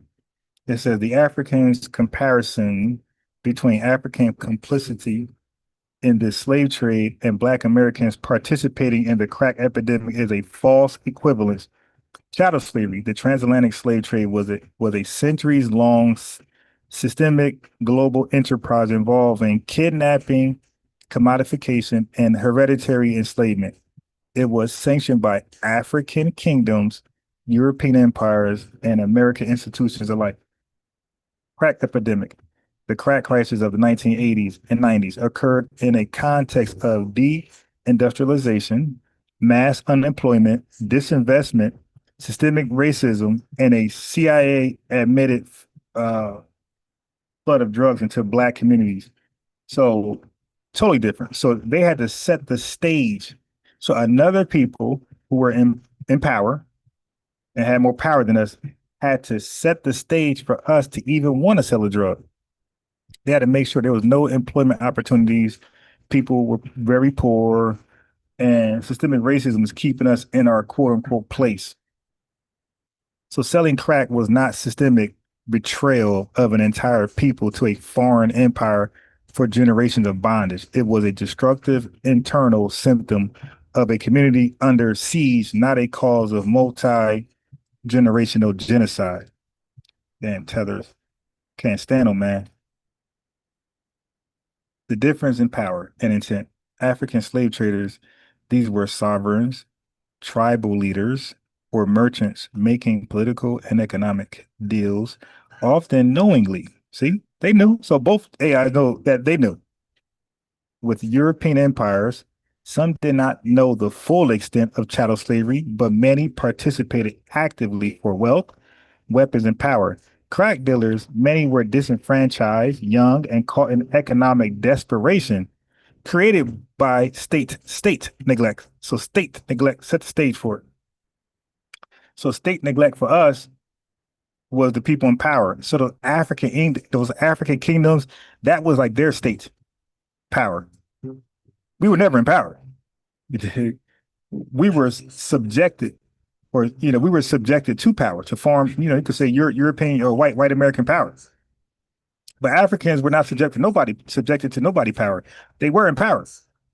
It says the Africans comparison between African complicity in the slave trade and Black Americans participating in the crack epidemic is a false equivalence. Chattel slavery, the transatlantic slave trade, was a centuries-long systemic global enterprise involving kidnapping, commodification, and hereditary enslavement. It was sanctioned by African kingdoms, European empires, and American institutions alike. Crack epidemic. The crack crisis of the 1980s and 90s occurred in a context of deindustrialization, mass unemployment, disinvestment, systemic racism, and a CIA admitted flood of drugs into Black communities. So totally different. So they had to set the stage. So another people who were in power and had more power than us had to set the stage for us to even want to sell a drug. They had to make sure there was no employment opportunities. People were very poor, and systemic racism is keeping us in our quote unquote place. So selling crack was not systemic betrayal of an entire people to a foreign empire for generations of bondage. It was a destructive internal symptom of a community under siege, not a cause of multi-generational genocide. Damn, Tether. Can't stand them, man. The difference in power and intent. African slave traders, these were sovereigns, tribal leaders, or merchants making political and economic deals, often knowingly. See, they knew. So both AIs know that they knew. With European empires, some did not know the full extent of chattel slavery, but many participated actively for wealth, weapons, and power. Crack dealers, many were disenfranchised, young, and caught in economic desperation created by state neglect. So state neglect set the stage for it. So state neglect for us was the people in power. So those African kingdoms, that was like their state power. We were never in power. We were subjected, or we were subjected to power, to form. You could say European or white American powers. But Africans were not subjected to nobody power. They were in power.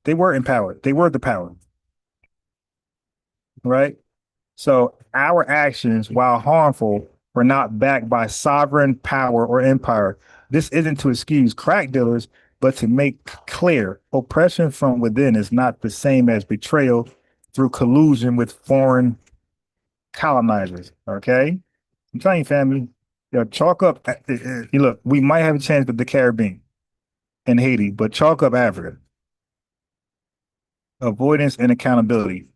They were in power. They were the power. Right? So our actions, while harmful, were not backed by sovereign power or empire. This isn't to excuse crack dealers, but to make clear oppression from within is not the same as betrayal through collusion with foreign colonizers. Okay? I'm telling you, family, chalk up. Look, we might have a chance with the Caribbean and Haiti, but chalk up Africa. Avoidance and accountability.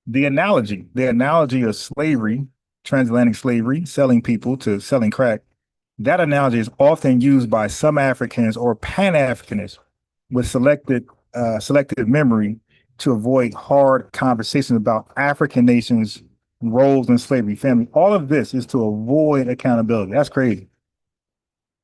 The analogy of slavery, transatlantic slavery, selling people to selling crack, that analogy is often used by some Africans or Pan-Africanists with selective memory to avoid hard conversations about African nations' roles in slavery. Family, all of this is to avoid accountability. That's crazy.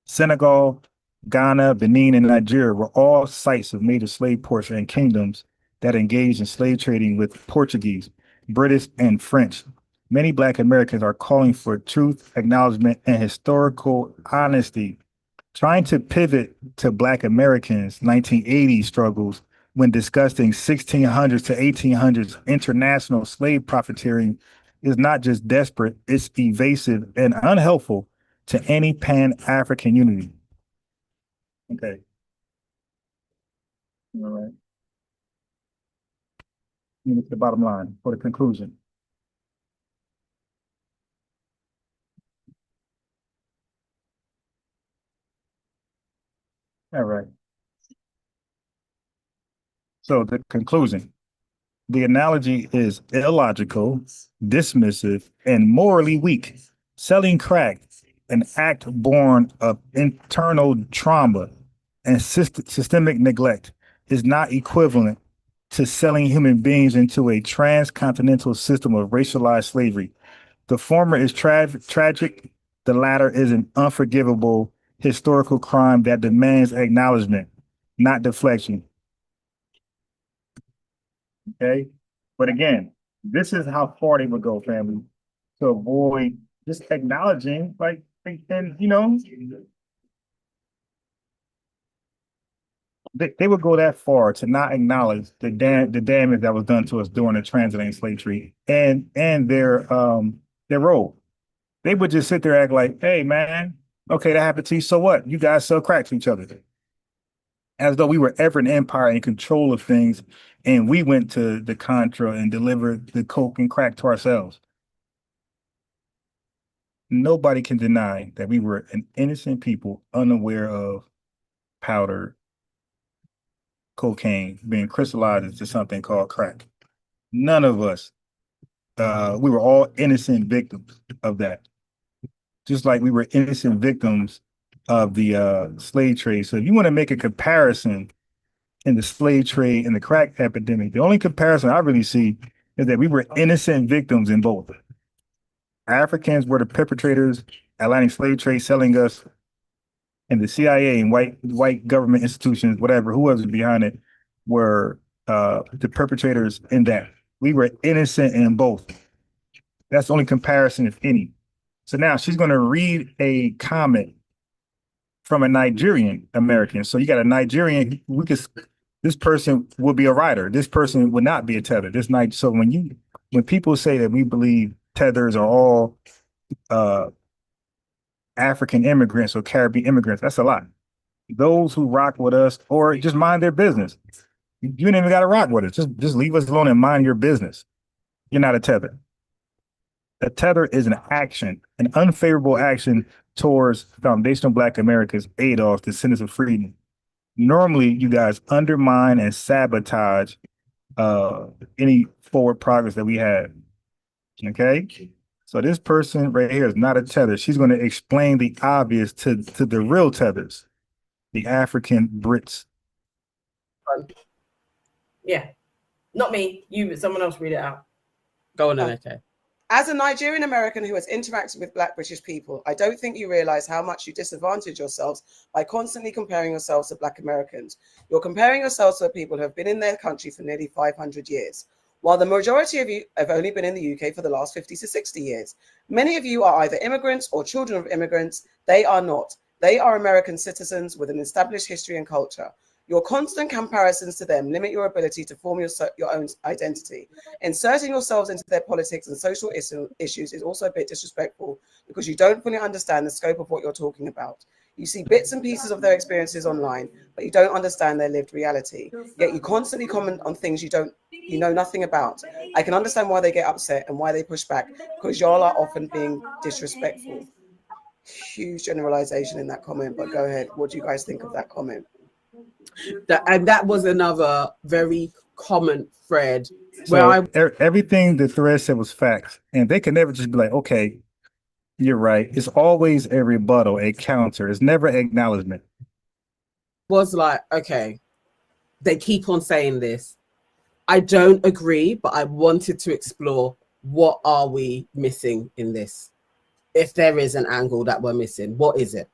Senegal, Ghana, Benin, and Nigeria were all sites of major slave ports and kingdoms that engaged in slave trading with Portuguese, British, and French. Many Black Americans are calling for truth, acknowledgement, and historical honesty, trying to pivot to Black Americans' 1980s struggles when discussing 1600s to 1800s international slave profiteering is not just desperate, it's evasive and unhelpful to any Pan-African unity. Okay. All right. To the bottom line for the conclusion. All right. So the conclusion. The analogy is illogical, dismissive, and morally weak. Selling crack, an act born of internal trauma and systemic neglect, is not equivalent to selling human beings into a transcontinental system of racialized slavery. The former is tragic. The latter is an unforgivable historical crime that demands acknowledgement, not deflection. Okay. But again, this is how far they would go, family, to avoid just acknowledging, and they would go that far to not acknowledge the damage that was done to us during the transatlantic slave trade and their role. They would just sit there act like, hey man, okay, that happened to you. So what? You guys sell crack to each other. As though we were ever an empire in control of things, and we went to the Contra and delivered the coke and crack to ourselves. Nobody can deny that we were an innocent people unaware of powder cocaine being crystallized into something called crack. None of us, we were all innocent victims of that. Just like we were innocent victims of the slave trade. So if you want to make a comparison in the slave trade and the crack epidemic, the only comparison I really see is that we were innocent victims in both. Africans were the perpetrators, Atlantic slave trade selling us, and the CIA and white government institutions, whatever, who was behind it, were the perpetrators in that. We were innocent in both. That's the only comparison, if any. So now she's going to read a comment from a Nigerian American. So you got a Nigerian, this person will be a writer. This person would not be a tether. So when people say that we believe tethers are all African immigrants or Caribbean immigrants, that's a lie. Those who rock with us or just mind their business. You ain't even got to rock with us. Just leave us alone and mind your business. You're not a tether. A tether is an action, an unfavorable action towards foundational Black America's ADOS, descendants of freedom. Normally, you guys undermine and sabotage any forward progress that we have. Okay? So this person right here is not a tether. She's going to explain the obvious to the real tethers, the African Brits. Yeah. Not me. You, someone else read it out. Go on, okay. As a Nigerian American who has interacted with Black British people, I don't think you realize how much you disadvantage yourselves by constantly comparing yourselves to Black Americans. You're comparing yourselves to people who have been in their country for nearly 500 years, while the majority of you have only been in the UK for the last 50 to 60 years. Many of you are either immigrants or children of immigrants. They are not. They are American citizens with an established history and culture. Your constant comparisons to them limit your ability to form your own identity. Inserting yourselves into their politics and social issues is also a bit disrespectful because you don't fully understand the scope of what you're talking about. You see bits and pieces of their experiences online, but you don't understand their lived reality. Yet you constantly comment on things you know nothing about. I can understand why they get upset and why they push back, because y'all are often being disrespectful. Huge generalization in that comment, but go ahead. What do you guys think of that comment? That was another very common thread. So everything the thread said was facts, and they can never just be like, okay, you're right. It's always a rebuttal, a counter. It's never acknowledgement. Was like, okay, they keep on saying this. I don't agree, but I wanted to explore what are we missing in this? If there is an angle that we're missing, what is it?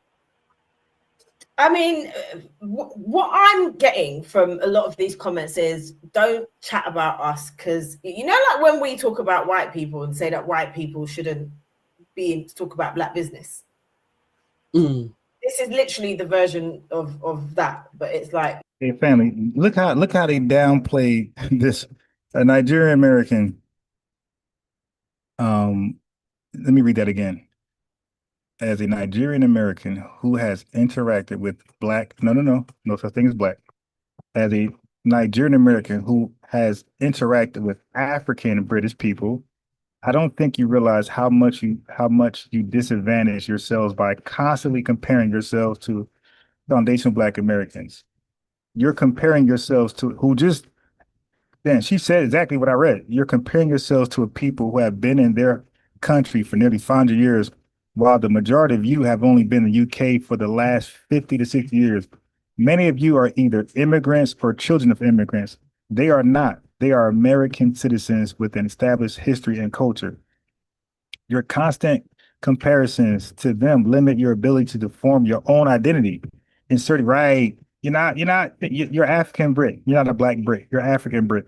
I mean, what I'm getting from a lot of these comments is don't chat about us, because, you know, like when we talk about white people and say that white people shouldn't be in to talk about Black business. This is literally the version of that, but it's like, hey, family, look how they downplay this. A Nigerian American. Let me read that again. As a Nigerian American who has interacted with Black, no such thing as Black. As a Nigerian American who has interacted with African British people, I don't think you realize how much you disadvantage yourselves by constantly comparing yourselves to foundational Black Americans. You're comparing yourselves to she said exactly what I read. You're comparing yourselves to a people who have been in their country for nearly 500 years, while the majority of you have only been in the UK for the last 50 to 60 years. Many of you are either immigrants or children of immigrants. They are not. They are American citizens with an established history and culture. Your constant comparisons to them limit your ability to form your own identity. You're African Brit. You're not a Black Brit. You're African Brit.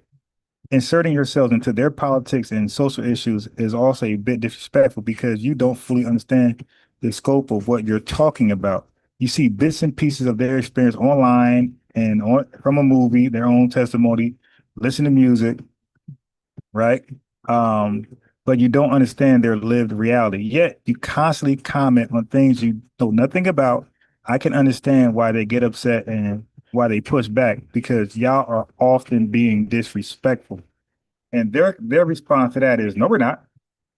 Inserting yourselves into their politics and social issues is also a bit disrespectful because you don't fully understand the scope of what you're talking about. You see bits and pieces of their experience online and from a movie, their own testimony, listen to music, right? But you don't understand their lived reality. Yet you constantly comment on things you know nothing about. I can understand why they get upset and why they push back, because y'all are often being disrespectful. And their response to that is, no, we're not.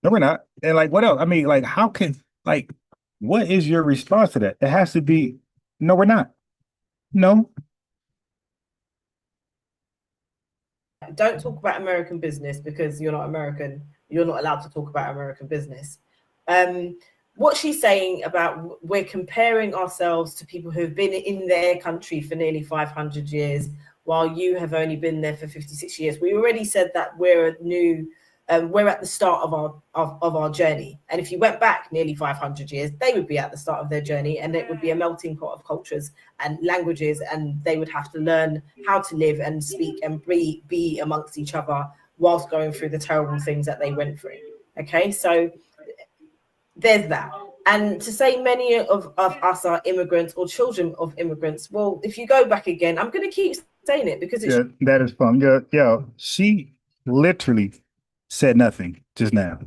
No, we're not. And like, what else? I mean, like, what is your response to that? It has to be, no, we're not. No. Don't talk about American business because you're not American. You're not allowed to talk about American business. What she's saying about we're comparing ourselves to people who've been in their country for nearly 500 years, while you have only been there for 56 years. We already said that we're at the start of our journey. And if you went back nearly 500 years, they would be at the start of their journey, and it would be a melting pot of cultures and languages, and they would have to learn how to live and speak and be amongst each other whilst going through the terrible things that they went through. Okay, so there's that. And to say many of us are immigrants or children of immigrants, well, if you go back again, I'm going to keep saying it because it's that is fun. Yeah, she literally said nothing just now.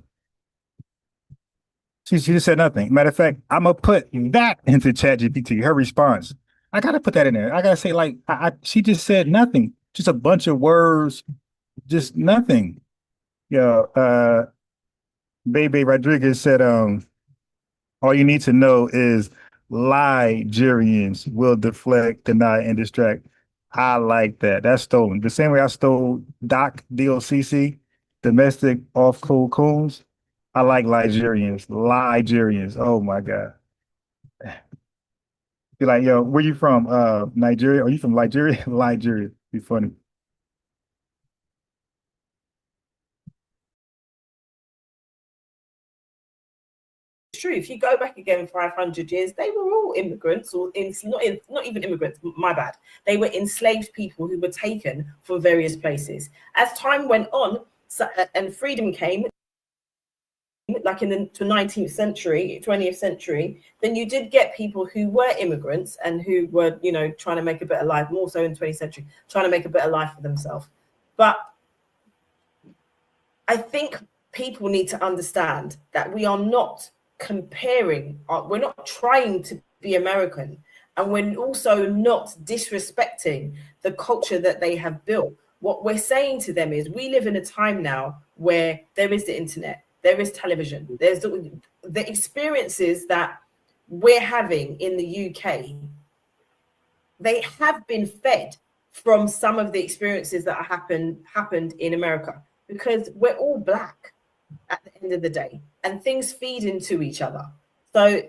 She just said nothing. Matter of fact, I'm gonna put that into ChatGPT. Her response. I gotta put that in there. I gotta say, like, she just said nothing. Just a bunch of words, just nothing. Yeah. Bebe Rodriguez said, all you need to know is Ligerians will deflect, deny, and distract. I like that. That's stolen. The same way I stole DOCC, domestic off-cool coons. I like Ligerians. Oh my God. Be like, yo, where you from? Nigeria? Are you from Nigeria? Nigeria. Be funny. true. If you go back again 500 years, they were all immigrants, or not even immigrants, my bad. They were enslaved people who were taken from various places. As time went on and freedom came, like in the 19th century, 20th century, then you did get people who were immigrants and who were, trying to make a better life, more so in the 20th century, trying to make a better life for themselves. But I think people need to understand that we are not comparing, we're not trying to be American, and we're also not disrespecting the culture that they have built. What we're saying to them is we live in a time now where there is the internet, there is television, there's the experiences that we're having in the UK. They have been fed from some of the experiences that happened in America, because we're all Black at the end of the day, and things feed into each other. So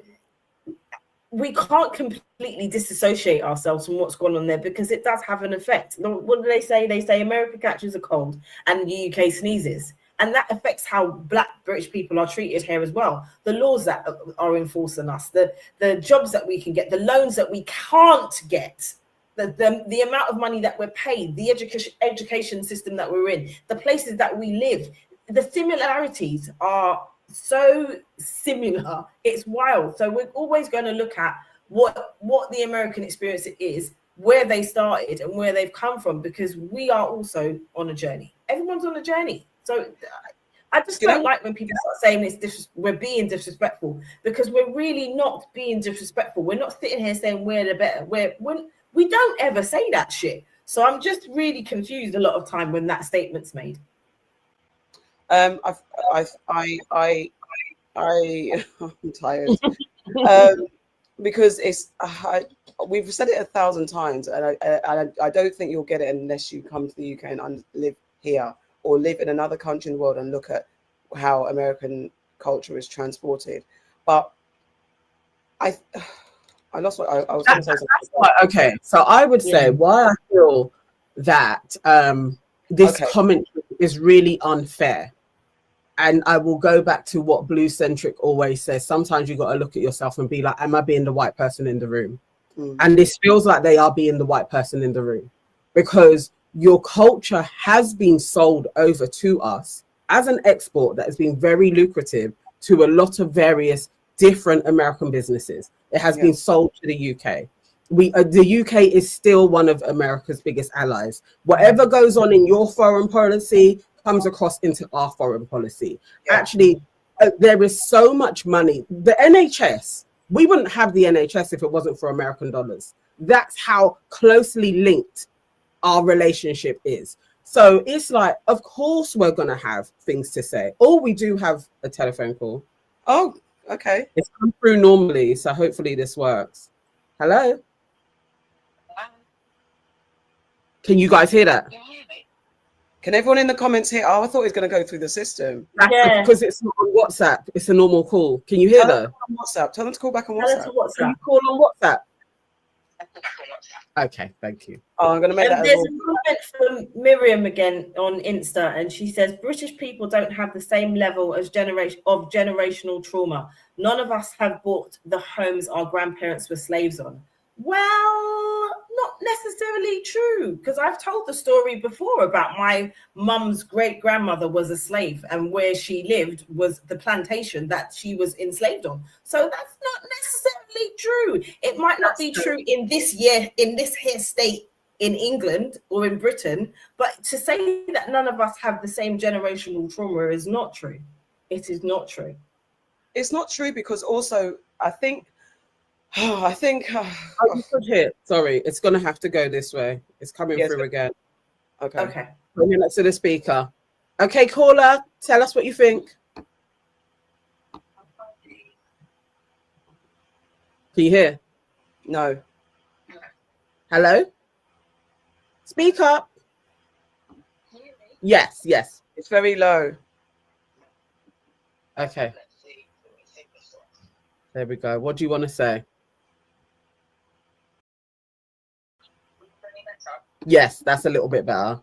we can't completely disassociate ourselves from what's going on there, because it does have an effect. What do they say? They say America catches a cold and the UK sneezes. And that affects how Black British people are treated here as well. The laws that are enforced on us, the jobs that we can get, the loans that we can't get, the amount of money that we're paid, the education system that we're in, the places that we live, the similarities are so similar. It's wild. So we're always going to look at what the American experience is, where they started and where they've come from, because we are also on a journey. Everyone's on a journey. So I just don't like when people start saying we're being disrespectful, because we're really not being disrespectful. We're not sitting here saying we're the better. We don't ever say that shit. So I'm just really confused a lot of time when that statement's made. I'm tired because we've said it 1,000 times, and I don't think you'll get it unless you come to the UK and live here, or live in another country in the world and look at how American culture is transported. But I lost what I was going to say. Okay, so I would say why I feel that this comment is really unfair. And I will go back to what Blue Centric always says. Sometimes you got to look at yourself and be like, am I being the white person in the room? And this feels like they are being the white person in the room, because your culture has been sold over to us as an export that has been very lucrative to a lot of various different American businesses. It has been sold to the UK. The UK is still one of America's biggest allies. Whatever goes on in your foreign policy comes across into our foreign policy. Actually, there is so much money. The NHS, we wouldn't have the NHS if it wasn't for American dollars. That's how closely linked our relationship is. So it's like, of course we're gonna have things to say. Or we do have a telephone call. Oh, okay. It's come through normally, so hopefully this works. Hello? Can you guys hear that? Can everyone in the comments hear? Oh, I thought he was going to go through the system. Yeah. Because it's not on WhatsApp. It's a normal call. Can you hear that? On WhatsApp. Tell them to call back on Tell us WhatsApp. Can WhatsApp. you call on WhatsApp? Okay, thank you. Oh, I'm going to make that. There's a comment from Miriam again on Insta, and she says British people don't have the same level as generational trauma. None of us have bought the homes our grandparents were slaves on. Well, not necessarily true, because I've told the story before about my mum's great grandmother was a slave, and where she lived was the plantation that she was enslaved on. So that's not necessarily true. It might not be true in this here state in England or in Britain, but to say that none of us have the same generational trauma is not true. It is not true. It's not true because also I think. Oh, you could hear. Sorry, it's gonna have to go this way. It's coming through again. Okay. Bring it to the speaker. Okay, caller, tell us what you think. Can you hear? No. Hello? Speak up. Yes. It's very low. Okay. There we go. What do you want to say? Yes, that's a little bit better.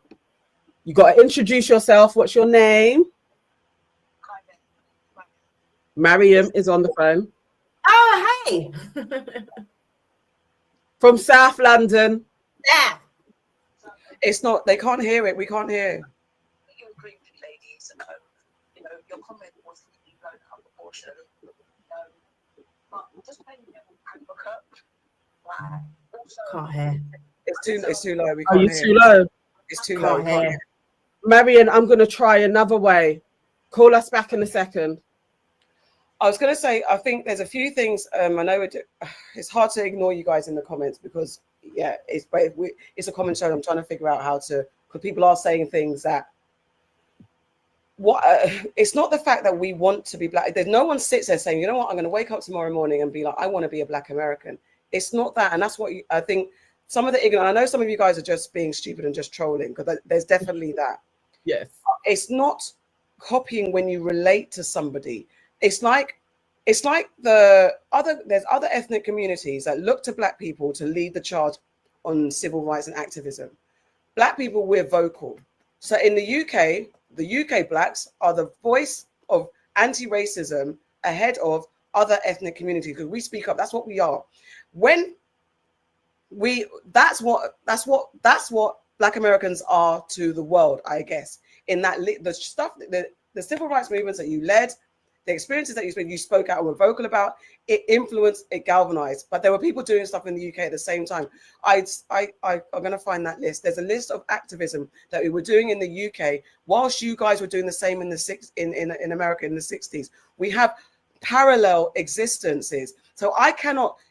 You got to introduce yourself. What's your name? Mariam is on the phone. Oh, hey. From South London. Yeah. It's not, they can't hear it. We can't hear. You agree with ladies, you know, your comment was you don't have abortion. But just playing advocate, like, also, Can't hear. It's too low. We Are can't you hear. too low? It's too low. We can't hear. Marian, I'm going to try another way. Call us back in a second. I was going to say, I think there's a few things. I know it's hard to ignore you guys in the comments because, yeah, it's a comment show. I'm trying to figure out how to, because people are saying things that, it's not the fact that we want to be black. There's no one sits there saying, you know what, I'm going to wake up tomorrow morning and be like, I want to be a black American. It's not that. And that's what I think some of the ignorant, I know some of you guys are just being stupid and just trolling because there's definitely that. Yes. It's not copying when you relate to somebody. It's like there's other ethnic communities that look to black people to lead the charge on civil rights and activism. Black people, we're vocal. So in the UK blacks are the voice of anti-racism ahead of other ethnic communities because we speak up. That's what we are. That's what Black Americans are to the world, I guess. In that the stuff, the civil rights movements that you led, the experiences that you spoke out and were vocal about, it influenced, it galvanized. But there were people doing stuff in the UK at the same time. I'm going to find that list. There's a list of activism that we were doing in the UK, whilst you guys were doing the same in America in the 60s. We have parallel existences. So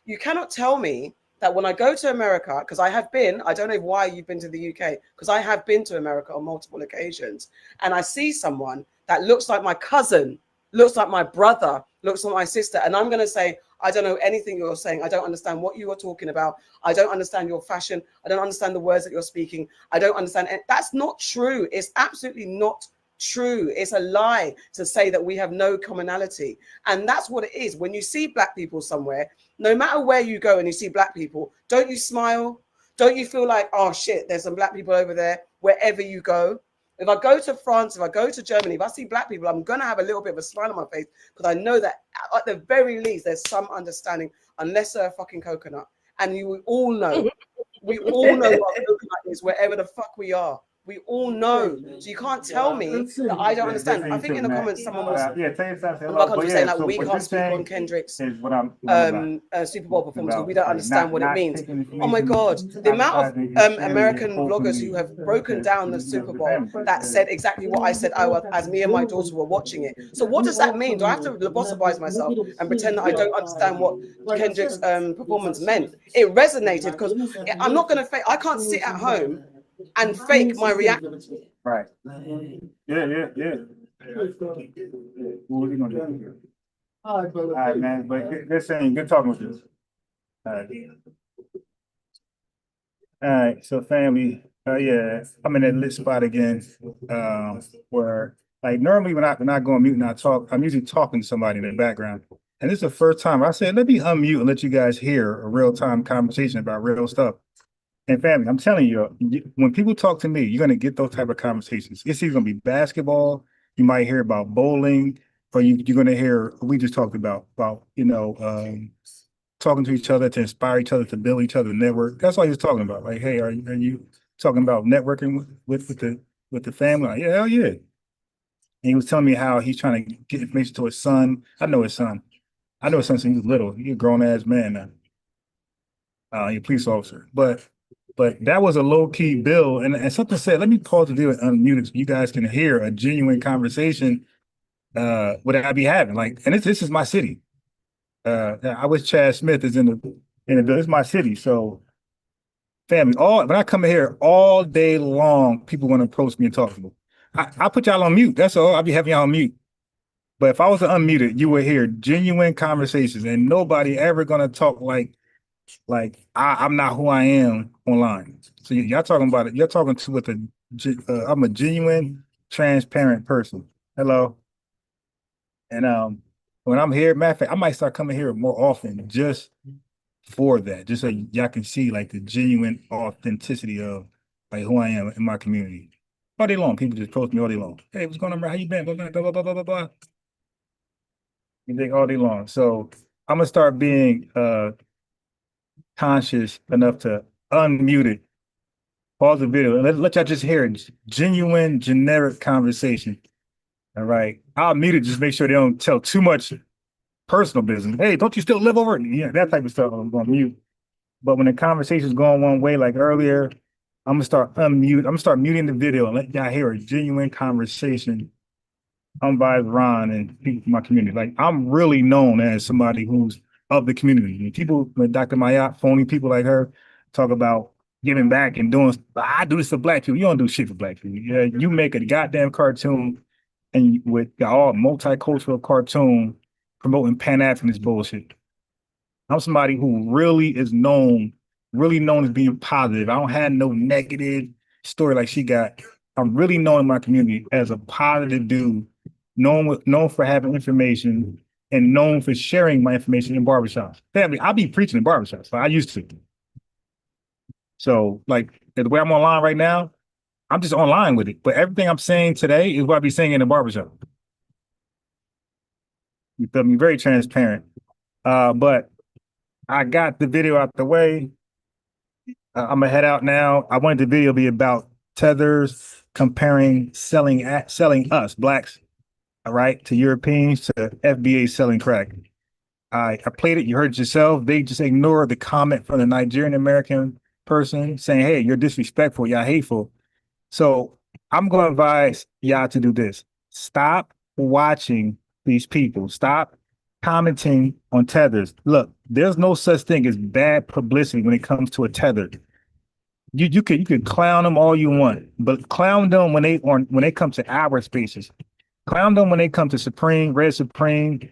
you cannot tell me that when I go to America, because I have been, I don't know why you've been to the UK, because I have been to America on multiple occasions, and I see someone that looks like my cousin, looks like my brother, looks like my sister, and I'm going to say, I don't know anything you're saying. I don't understand what you are talking about. I don't understand your fashion. I don't understand the words that you're speaking. I don't understand. That's not true. It's absolutely not true. It's a lie to say that we have no commonality. And that's what it is. When you see black people somewhere, no matter where you go and you see black people, don't you smile? Don't you feel like, oh shit, there's some black people over there wherever you go? If I go to France, if I go to Germany, if I see black people, I'm going to have a little bit of a smile on my face because I know that at the very least, there's some understanding, unless they're a fucking coconut. And you all know, we all know what a coconut is wherever the fuck we are. We all know. So you can't tell me that I don't understand. I think in the comments, someone was saying like we can't speak on Kendrick's Super Bowl performance because we don't understand what it means. Oh my God, the amount of American vloggers who have broken down the Super Bowl that said exactly what I said as me and my daughter were watching it. So what does that mean? Do I have to lobotomize myself and pretend that I don't understand what Kendrick's performance meant? It resonated because I'm not going to fake. I can't sit at home and fake my reaction. Right. Yeah. What are you gonna do? All right, man. But good saying, good talking with you. All right. So family, Yeah, I'm in that lit spot again, where like normally when I go on mute and I talk, I'm usually talking to somebody in the background. And this is the first time I said, let me unmute and let you guys hear a real time conversation about real stuff. And family, I'm telling you, when people talk to me, you're gonna get those type of conversations. It's either gonna be basketball, you might hear about bowling, or you're gonna hear we just talked about talking to each other to inspire each other to build each other network. That's all he was talking about. Like, hey, are you talking about networking with the family? Like, yeah, hell yeah. And he was telling me how he's trying to get information to his son. I know his son. I know his son since he was little. He's a grown ass man now. He's a police officer. But that was a low key bill. And something said, let me pause the video and unmute it so you guys can hear a genuine conversation what I be having. Like, and this is my city. I wish Chad Smith is in the bill. It's my city. So family, when I come in here all day long, people want to approach me and talk to me. I put y'all on mute. That's all. I'll be having y'all on mute. But if I was to unmute it, you would hear genuine conversations, and nobody ever gonna talk like I'm not who I am online. So y'all talking about it. You're talking to I'm a genuine, transparent person. Hello. And when I'm here, matter of fact, I might start coming here more often just for that, just so y'all can see like the genuine authenticity of like who I am in my community. All day long, people just post me all day long. Hey, what's going on, bro? How you been? Blah, blah, blah, blah, blah, blah, blah. You think all day long. So I'm gonna start being conscious enough to unmute it, pause the video, and let y'all just hear it. Genuine, generic conversation. All right. I'll mute it, just make sure they don't tell too much personal business. Hey, don't you still live over it? Yeah, that type of stuff I'm gonna mute. But when the conversation's going one way, like earlier, I'm gonna start muting the video and let y'all hear a genuine conversation. I'm by Ron and people from my community. Like I'm really known as somebody who's of the community. And people, like Dr. Mayat, phony people like her, talk about giving back and doing. I do this for black people. You don't do shit for black people. Yeah, you make a goddamn cartoon and with all multicultural cartoon promoting Pan-Africanism bullshit. I'm somebody who really known as being positive. I don't have no negative story like she got. I'm really known in my community as a positive dude, known for having information and known for sharing my information in barbershops. Family, I be preaching in barbershops. I used to. So like the way I'm online right now, I'm just online with it. But everything I'm saying today is what I be saying in the barbershop. You feel me? Very transparent. But I got the video out the way. I'm gonna head out now. I wanted the video to be about Tethers comparing selling us blacks, all right, to Europeans to FBA selling crack. I played it. You heard it yourself. They just ignored the comment from the Nigerian American person saying, "Hey, you're disrespectful. Y'all hateful." So I'm going to advise y'all to do this. Stop watching these people. Stop commenting on tethers. Look, there's no such thing as bad publicity when it comes to a tether. You could clown them all you want, but clown them when they come to our spaces. Clown them when they come to Supreme, Red Supreme,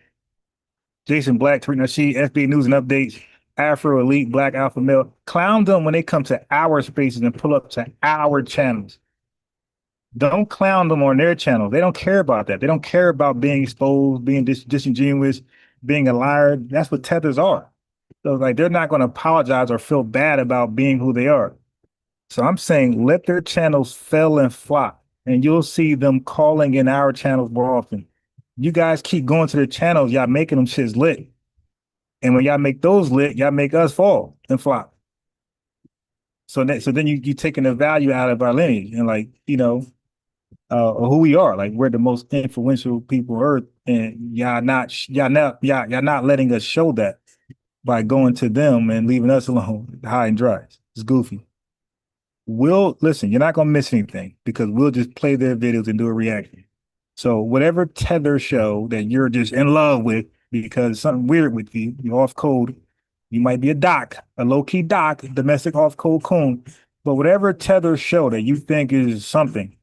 Jason Black, Tariq Nasheed, FBA News and Updates, Afro Elite, Black Alpha Male. Clown them when they come to our spaces and pull up to our channels. Don't clown them on their channel. They don't care about that. They don't care about being exposed, being disingenuous, being a liar. That's what tethers are. So like they're not going to apologize or feel bad about being who they are. So I'm saying let their channels fail and flop, and you'll see them calling in our channels more often. You guys keep going to their channels, y'all making them shits lit. And when y'all make those lit, y'all make us fall and flop. So then you taking the value out of our lineage and like, who we are. Like we're the most influential people on earth, and y'all not letting us show that by going to them and leaving us alone high and dry. It's goofy. Listen, you're not gonna miss anything because we'll just play their videos and do a reaction. So whatever tether show that you're just in love with because something weird with you're off code. You might be a low-key doc, domestic off-code coon, but whatever tether show that you think is something,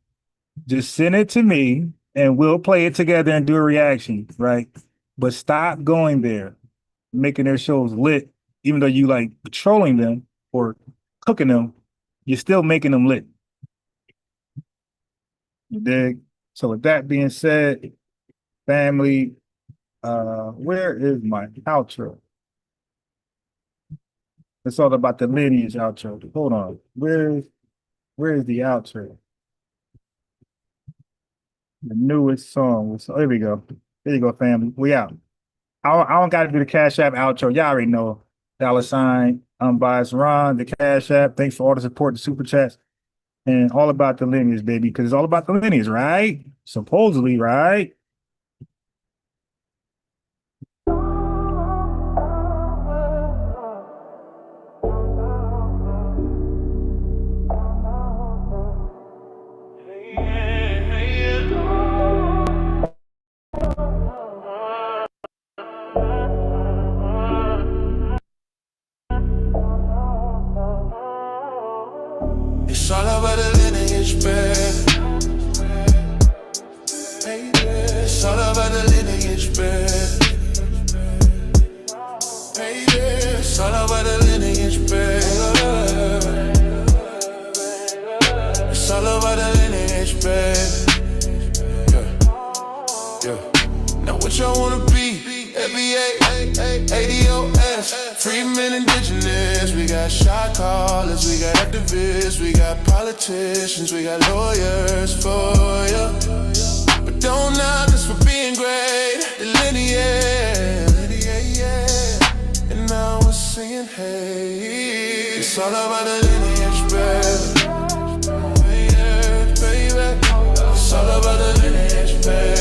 just send it to me and we'll play it together and do a reaction, right? But stop going there, making their shows lit, even though you like trolling them or cooking them, you're still making them lit. You dig? So with that being said, family, where is my outro? It's all about the lineage outro. Hold on. Where is the outro? The newest song. So here we go. There you go, family. We out. I don't got to do the Cash App outro. Y'all already know. $ Unbiased Ron, the Cash App. Thanks for all the support, the super chats, and all about the lineage, baby. Because it's all about the lineage, right? Supposedly, right? It's all about the lineage, baby. It's all about the lineage, baby. It's all about the lineage, baby. It's all about the lineage, baby. Yeah. Now what y'all wanna be? FBA, ADOS, Freeman Indigenous. We got shot callers, we got activists, we got politicians, we got lawyers for ya. But don't knock us for being great. Delineate, and now we're singing, hey. It's all about the lineage, baby. Yeah, baby. It's all about the lineage, baby.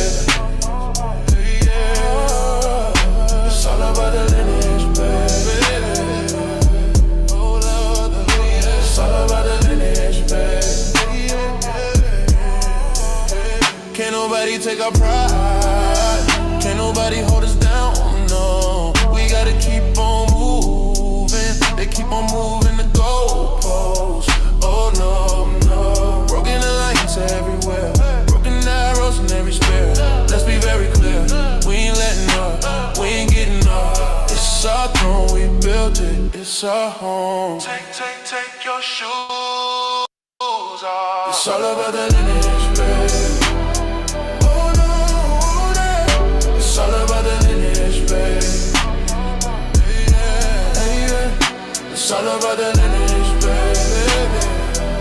It's all about the lineage, baby. Oh Lord, it's all about the lineage, baby. Can't nobody take our pride. Can't nobody hold us down, no. We gotta keep on moving. They keep on moving the goalposts. Oh no, no. Broken alliance everywhere. Broken arrows in every spear. Let's be very clear. We ain't letting up. We ain't getting up. It's our throne, we built it. It's our home. Take your shoes off. It's all about the lineage, baby. Oh no, it's all about the lineage, baby. Yeah. It's all about the lineage, baby.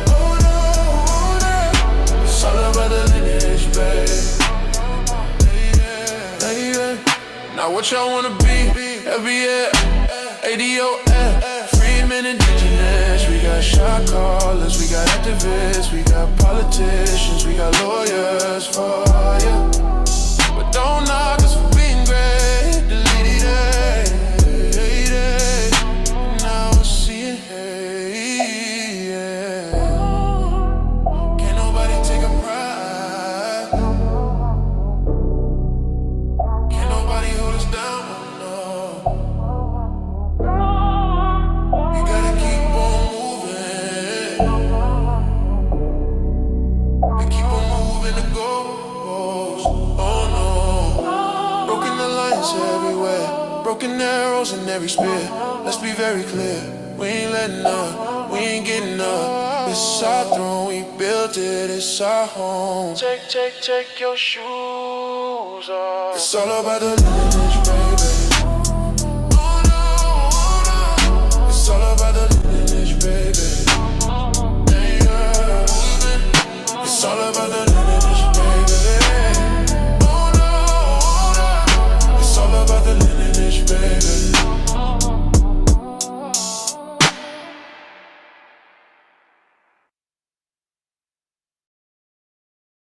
Oh no, it's all about the lineage, baby. Now what y'all wanna be? FBA, ADOS, Freeman Indigenous. We got shot callers, we got activists, we got politicians, we got lawyers for ya. But don't knock us for being great. Delete it. Now we're seeing, hey, yeah. Can't nobody take a pride. Can't nobody hold us down, no. You gotta keep on moving. We keep on moving the goals. Oh no. Broken alliance everywhere. Broken arrows in every spear. Let's be very clear. We ain't letting up. We ain't getting up. It's our throne, we built it. It's our home. Take your shoes off. It's all about the lineage, baby.